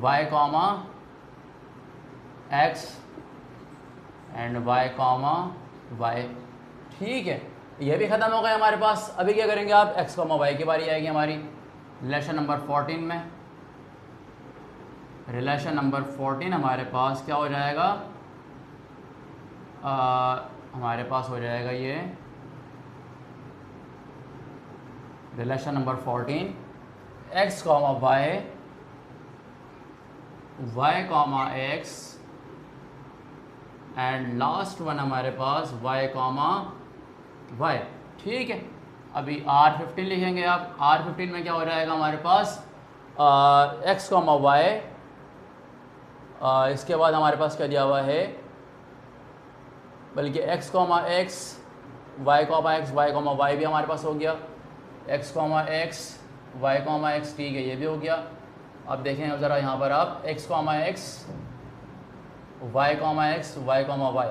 y comma x and y comma Y, ठीक है। ये भी ख़त्म हो गया हमारे पास। अभी क्या करेंगे आप x कॉमा वाई की बारी आएगी हमारी रिलेशन नंबर 14 में। रिलेशन नंबर 14 हमारे पास क्या हो जाएगा हमारे पास हो जाएगा ये relation number 14, x comma y, y comma x, and last one हमारे पास y कॉमा वाई। ठीक है, अभी R15 लिखेंगे आप। R15 में क्या हो जाएगा हमारे पास x कॉमा वाई, इसके बाद हमारे पास क्या दिया हुआ है, बल्कि x comma x, y comma x, y comma y भी हमारे पास हो गया, x comma x, y comma x, ठीक है, ये भी हो गया। अब देखें ज़रा यहाँ पर आप x comma x, y comma x, y comma Y,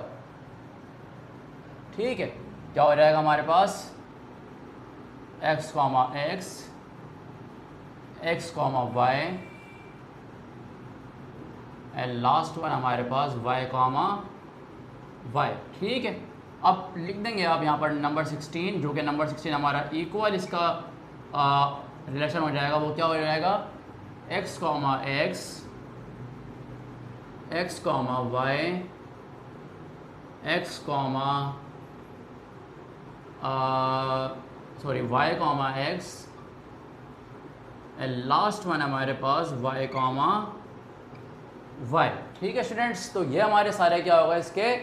ठीक है, क्या हो जाएगा हमारे पास x comma x, x comma Y, and last one हमारे पास y कॉमा वाई। ठीक है, अब लिख देंगे आप यहाँ पर नंबर 16, जो कि नंबर 16 हमारा इक्वल इसका रिलेशन हो जाएगा। वो क्या हो जाएगा, x comma x, x comma y, x comma sorry y comma x, and last one हमारे पास y कॉमा वाई। ठीक है स्टूडेंट्स, तो ये हमारे सारे क्या होगा, इसके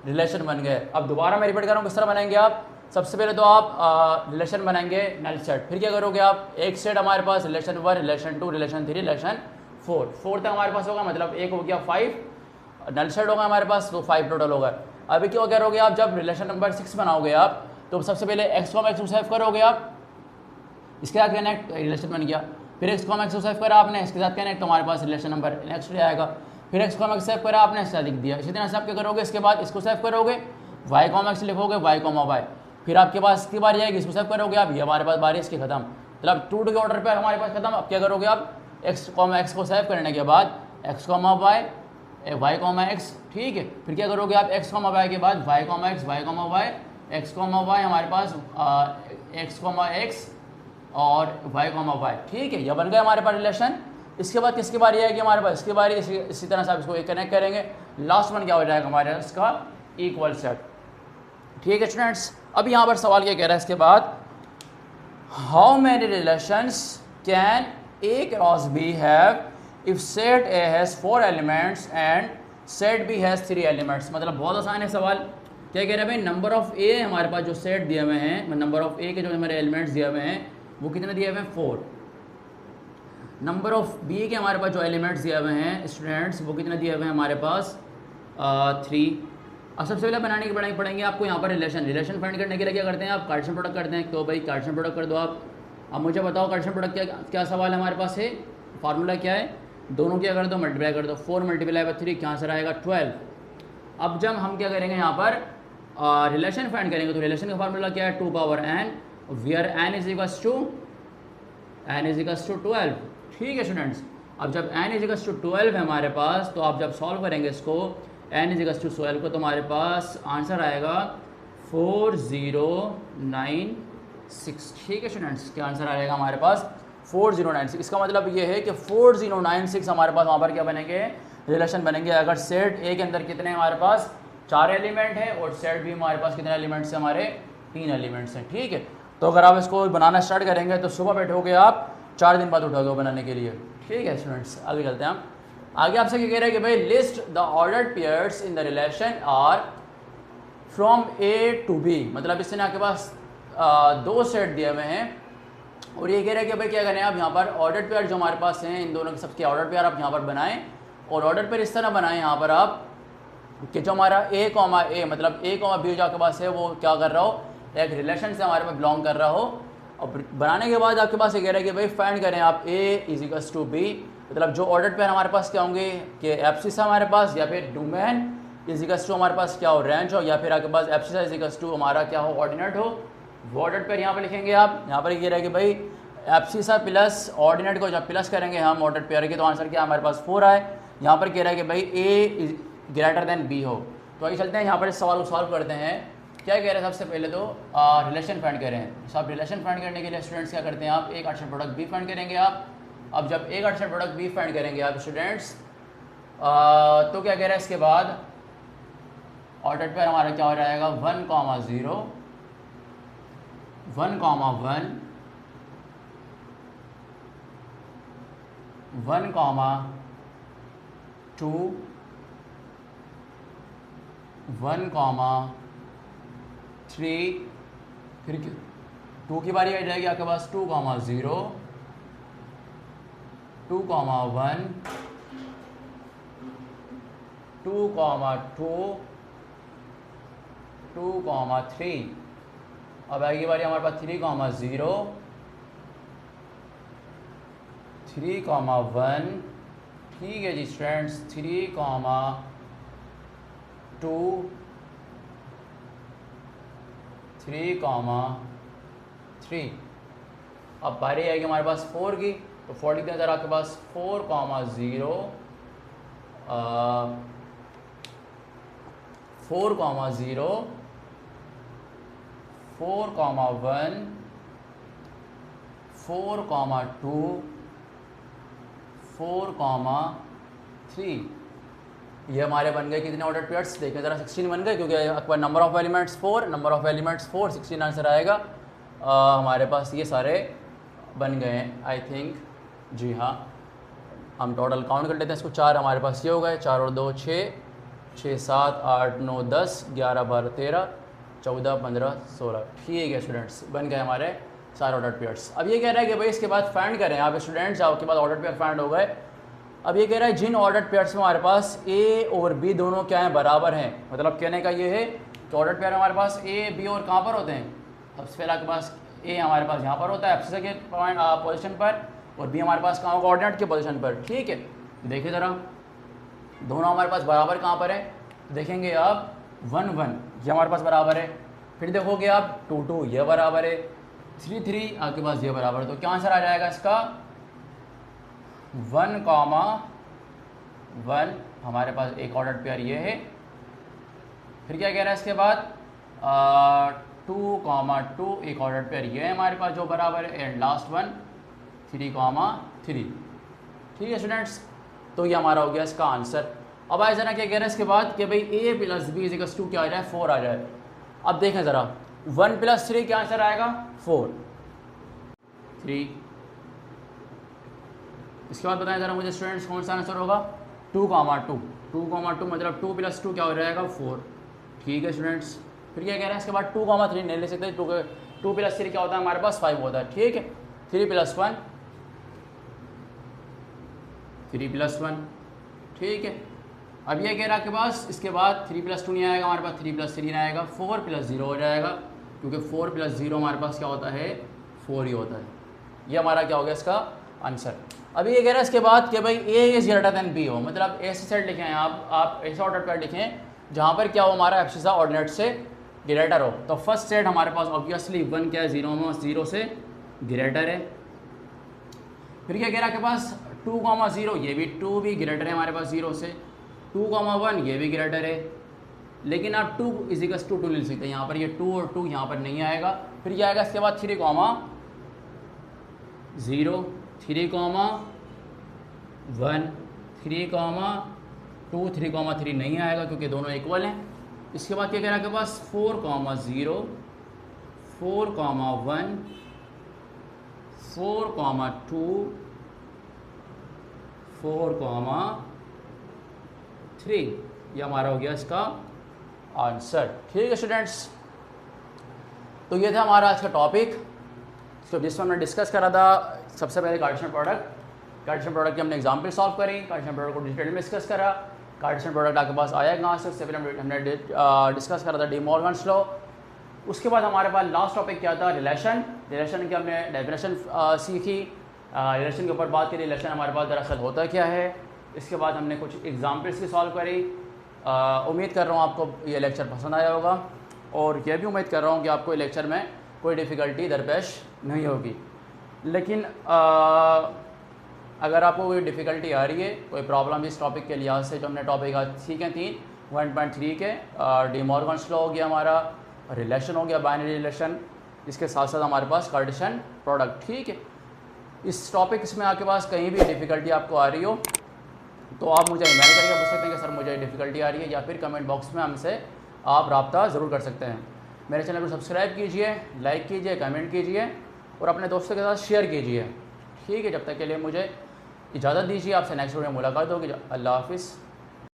रिलेशन बन गए। अब दोबारा मैं रिपीट कर रहा हूँ, किस तरह बनाएंगे आप। सबसे पहले तो आप रिलेशन बनाएंगे नल सेट, फिर क्या करोगे आप, एक सेट हमारे पास रिलेशन 1, रिलेशन 2, रिलेशन 3, रिलेशन 4 तक हमारे पास होगा, मतलब एक हो गया 5 नल सेट होगा हमारे पास, तो 5 टोटल होगा। अभी क्या करोगे आप, जब रिलेशन नंबर 6 बनाओगे आप, तो सबसे पहले x कॉमा एक्स को सेव करोगे आप, इसके साथ कनेक्ट, रिलेशन बन गया। फिर x कॉमा एक्स को सेव करा आपने, इसके साथ कनेक्ट, तो हमारे पास रिलेशन नंबर नेक्स्ट आएगा। फिर x कॉमा एक्स सेव करा आपने, इससे लिख दिया। इसी तरह से आप क्या करोगे, इसके बाद इसको सेव करोगे, y कॉमा एक्स लिखोगे, y कॉमा वाई, फिर आपके पास इसकी बारी आएगी, इसको सेव करोगे आप, ये हमारे पास बारी इसकी खत्म, मतलब 2 के ऑर्डर पे हमारे पास खत्म। अब क्या करोगे आप, x कॉमा एक्स को सेव करने के बाद x comma y, y comma x, ठीक है, फिर क्या करोगे आप, x कॉमा वाई के बाद y comma x, y comma y, x comma y हमारे पास x कॉमा एक्स और y कॉमा वाई, ठीक है, यह बन गया हमारे पास रिलेशन। इसके बाद किसकी बारी आएगी हमारे पास, इसकी बारी इसी तरह से आप इसको कनेक्ट करेंगे, लास्ट वन क्या हो जाएगा हमारे इसका इक्वल सेट। ठीक है स्टूडेंट्स, अब यहाँ पर सवाल क्या कह रहा है इसके बाद, how many relations can A cross B have if set A has 4 elements and set B has 3 elements. मतलब बहुत आसान है सवाल। क्या कह रहे हैं भाई, नंबर ऑफ ए हमारे पास जो सेट दिए हुए हैं, नंबर ऑफ ए के जो हमारे एलिमेंट्स दिए हुए हैं वो कितने दिए हुए हैं, 4। नंबर ऑफ बी के हमारे पास जो एलिमेंट्स दिए हुए हैं स्टूडेंट्स, वो कितने दिए हुए हैं हमारे पास 3। अब सबसे पहले बनाने के पड़ेंगे आपको यहाँ पर रिलेशन फाइंड करने के लिए क्या करते हैं आप, कार्टेशियन प्रोडक्ट करते हैं। तो भाई कार्टेशियन प्रोडक्ट कर दो आप। अब मुझे बताओ कार्टेशियन प्रोडक्ट क्या सवाल है हमारे पास है, फार्मूला क्या है, दोनों क्या कर दो, मल्टीप्लाई कर दो, 4 मल्टीप्लाई बाई 3 क्या आंसर आएगा 12। अब जब हम क्या करेंगे यहाँ पर रिलेशन फाइंड करेंगे, तो रिलेशन का फार्मूला क्या है, 2 power n, where n is equals to 12। ठीक है स्टूडेंट्स, अब जब n इज इक्वल्स टू 12 है हमारे पास, तो आप जब सॉल्व करेंगे इसको n इज इक्वल्स टू 12 को, तो हमारे पास आंसर आएगा 4096। ठीक है स्टूडेंट्स, क्या आंसर आएगा हमारे पास 4096। इसका मतलब ये है कि 4096 हमारे पास वहाँ पर क्या बनेंगे, रिलेशन बनेंगे। अगर सेट ए के अंदर कितने हमारे पास 4 एलिमेंट हैं और सेट बी हमारे पास कितने एलिमेंट्स हैं, हमारे 3 एलिमेंट्स हैं। ठीक है, तो अगर आप इसको बनाना स्टार्ट करेंगे तो सुबह बैठोगे आप, 4 दिन बाद उठोगे बनाने के लिए। ठीक है स्टूडेंट्स, आगे चलते हैं हम। आगे आपसे क्या कह रहे हैं कि भाई list the ordered pairs in the relation are from A to B. मतलब इससे आपके पास 2 सेट दिए हुए हैं और ये कह रहे हैं कि भाई क्या करें आप, यहाँ पर ऑर्डर्ड पेयर जो हमारे पास हैं, इन दोनों के सबके ऑर्डर्ड पेयर आप यहाँ पर बनाएं। और ऑर्डर पेयर इस तरह बनाएं यहाँ पर आप कि जो हमारा ए कॉमा ए, मतलब ए कॉमा बी जो आपके पास है, वो क्या कर रहा हो, एक रिलेशन से हमारे पास बिलोंग कर रहा हो। और बनाने के बाद आपके पास ये कह रहा है कि भाई फाइंड करें आप ए इज इक्वल्स टू बी, मतलब जो ऑर्डर्ड पेयर हमारे पास क्या होंगे कि एप्सिस हमारे पास, या फिर डोमेन इज इक्वल्स टू हमारे पास क्या हो, रेंज हो, या फिर आपके पास एप्सिस इज इक्वल्स टू हमारा क्या हो, ऑर्डिनेट हो। वो ऑर्डर्ड पेयर यहाँ पर लिखेंगे आप। यहाँ पर ये कह रहा है कि भाई एप्सिसा प्लस ऑर्डिनेट को जब प्लस करेंगे हम ऑर्डर्ड पेयर के, तो आंसर क्या हमारे पास 4 आए। यहाँ पर कह रहा है कि भाई ए इज ग्रेटर देन बी हो। तो आगे चलते हैं, यहाँ पर इस सवाल को सॉल्व करते हैं। क्या कह रहे हैं, सबसे पहले तो रिलेशन फाइंड करें। सब रिलेशन फाइंड करने के लिए स्टूडेंट्स क्या करते हैं आप, एक कार्टेशियन प्रोडक्ट बी फाइंड करेंगे आप। अब जब एक कार्टेशियन प्रोडक्ट बी फाइंड करेंगे आप स्टूडेंट्स, तो क्या कह रहा है इसके बाद ऑर्डर पेयर हमारा क्या हो जाएगा 1, 0, 1, 1, 1, 2, 1, 3, फिर 2 की बारी आ जाएगी आपके पास 2, 0, 2, 1, 2, 2, 3। अब आएगी बारी हमारे पास 3, 0, 3, 1। ठीक है जी स्टूडेंट्स, 3, 2, 3, 3। अब बारी आएगी हमारे पास 4 की, तो 4 लिखते हैं ज़रा आपके पास 4, 0, 4, 0, 4, 1, 4, 2, 4, 3। ये हमारे बन गए कितने ऑर्डर पेयर्स देखें ज़रा 16 बन गए, क्योंकि आपका number of elements 4, number of elements 4, 16 answer आएगा। हमारे पास ये सारे बन गए हैं आई थिंक। जी हाँ, हम टोटल काउंट कर लेते हैं इसको। 4 हमारे पास ये हो गए, 4 और 2 6, 6, 7, 8, 9, 10, 11, 12, 13, 14, 15, 16। ठीक है स्टूडेंट्स, बन गए हमारे सारे ऑर्डर पेयर्स। अब ये कह रहा है कि भाई इसके बाद फाइंड करें। आप स्टूडेंट्स आपके बाद ऑर्डर पेयर फाइंड हो गए। अब ये कह रहा है जिन ऑर्डर पेयर्स में हमारे पास ए और बी दोनों क्या हैं, बराबर हैं। मतलब कहने का ये है कि ऑर्डर पेयर हमारे पास ए, बी और कहाँ पर होते हैं। सबसे पहले आपके पास ए हमारे पास यहाँ पर होता है एब्सिसा के पॉइंट पोजीशन पर, और बी हमारे पास कहाँ होगा ऑर्डिनेट के पोजीशन पर। ठीक है, देखिए ज़रा दोनों हमारे पास बराबर कहाँ पर है। देखेंगे आप 1, 1 ये हमारे पास बराबर है। फिर देखोगे आप 2, 2 ये बराबर है। 3, 3 आपके पास ये बराबर है। तो क्या आंसर आ जाएगा इसका 1, 1 हमारे पास एक ऑर्डर पेयर ये है। फिर क्या कह रहा है इसके बाद 2, 2 एक ऑर्डर पेयर ये है हमारे पास जो बराबर है। And last one 3, 3। ठीक है स्टूडेंट्स, तो ये हमारा हो गया इसका आंसर। अब आए ज़रा क्या कह रहा है इसके बाद कि भाई a + b = 2 क्या आ जाए 4 आ जाए। अब देखें ज़रा 1 + 3 क्या आंसर आएगा 4, 3। इसके बाद बताएं ज़रा मुझे स्टूडेंट्स कौन सा आंसर होगा 2, 2, 2, 2 मतलब 2 + 2 क्या हो जाएगा 4। ठीक है स्टूडेंट्स, फिर क्या कह रहा है इसके बाद 2, 3 नहीं ले सकते। 2 + 3 क्या होता है हमारे पास 5 होता है। ठीक है, 3 + 1 3 + 1। ठीक है, अब ये कह रहा है आपके पास इसके बाद 3 + 2 नहीं आएगा हमारे पास, 3 + 3 नहीं आएगा, 4 + 0 हो जाएगा, क्योंकि 4 + 0 हमारे पास क्या होता है 4 ही होता है। ये हमारा क्या हो गया इसका आंसर। अभी ये कह रहा है इसके बाद कि भाई a is greater than b हो। मतलब ऐसे सेट लिखें आप ऐसा ऑर्डर पेयर लिखें जहाँ पर क्या हो हमारा एब्सिसा ऑर्डिनेट से ग्रेटर हो। तो फर्स्ट सेट हमारे पास ऑब्वियसली 1 क्या है 0 से ग्रेटर है। फिर क्या कह रहा है आपके पास 2, 0 ये भी 2 भी ग्रेटर है हमारे पास 0 से। 2, 1 ये भी ग्रेटर है, लेकिन आप 2 = 2 ले सकते हैं। यहाँ पर ये 2 और 2 यहाँ पर नहीं आएगा। फिर क्या आएगा इसके बाद 3, 0, 3, 1, 3, 2, 3, 3 नहीं आएगा क्योंकि दोनों इक्वल हैं। इसके बाद क्या कह रहा है आपके पास 4, 0, 4, 1, 4, 2, 4, 3। ये हमारा हो गया इसका आंसर। ठीक है स्टूडेंट्स, तो ये था हमारा आज का टॉपिक। तो जिसमें हमने डिस्कस करा था सबसे पहले कार्टेशियन प्रोडक्ट की हमने एग्जाम्पल सॉल्व करी, कार्टेशियन प्रोडक्ट को डिटेल में डिस्कस करा। कार्टेशियन प्रोडक्ट आपके पास आया कहाँ से, उससे पहले हमने डिस्कस करा था डी मॉर्गन्स लॉ। उसके बाद हमारे पास लास्ट टॉपिक क्या था रिलेशन की हमने डेफिनेशन सीखी। रिलेशन के ऊपर बात करी, रिलेशन हमारे पास दरअसल होता क्या है। इसके बाद हमने कुछ एग्जाम्पल्स की सॉल्व करी। उम्मीद कर रहा हूँ आपको ये लेक्चर पसंद आया होगा, और यह भी उम्मीद कर रहा हूँ कि आपको लेक्चर में कोई डिफ़िकल्टी दरपेश नहीं होगी। लेकिन अगर आपको कोई डिफ़िकल्टी आ रही है, कोई प्रॉब्लम इस टॉपिक के लिहाज से जो हमने टॉपिक आज सीखे 1.3 के डी मॉर्गन्स लॉ हो गया हमारा, रिलेशन हो गया बाइनरी रिलेशन, इसके साथ साथ हमारे पास कार्टेशियन प्रोडक्ट। ठीक है, इस टॉपिक में आपके पास कहीं भी डिफ़िकल्टी आपको आ रही हो तो आप मुझे ईमेल करके पूछ सकते हैं कि सर मुझे डिफ़िकल्टी आ रही है, या फिर कमेंट बॉक्स में हमसे आप रब्ता ज़रूर कर सकते हैं। मेरे चैनल को सब्सक्राइब कीजिए, लाइक कीजिए, कमेंट कीजिए और अपने दोस्तों के साथ शेयर कीजिए। ठीक है, जब तक के लिए मुझे इजाज़त दीजिए। आपसे नेक्स्ट वीडियो में मुलाकात होगी। अल्लाह हाफ़िज़।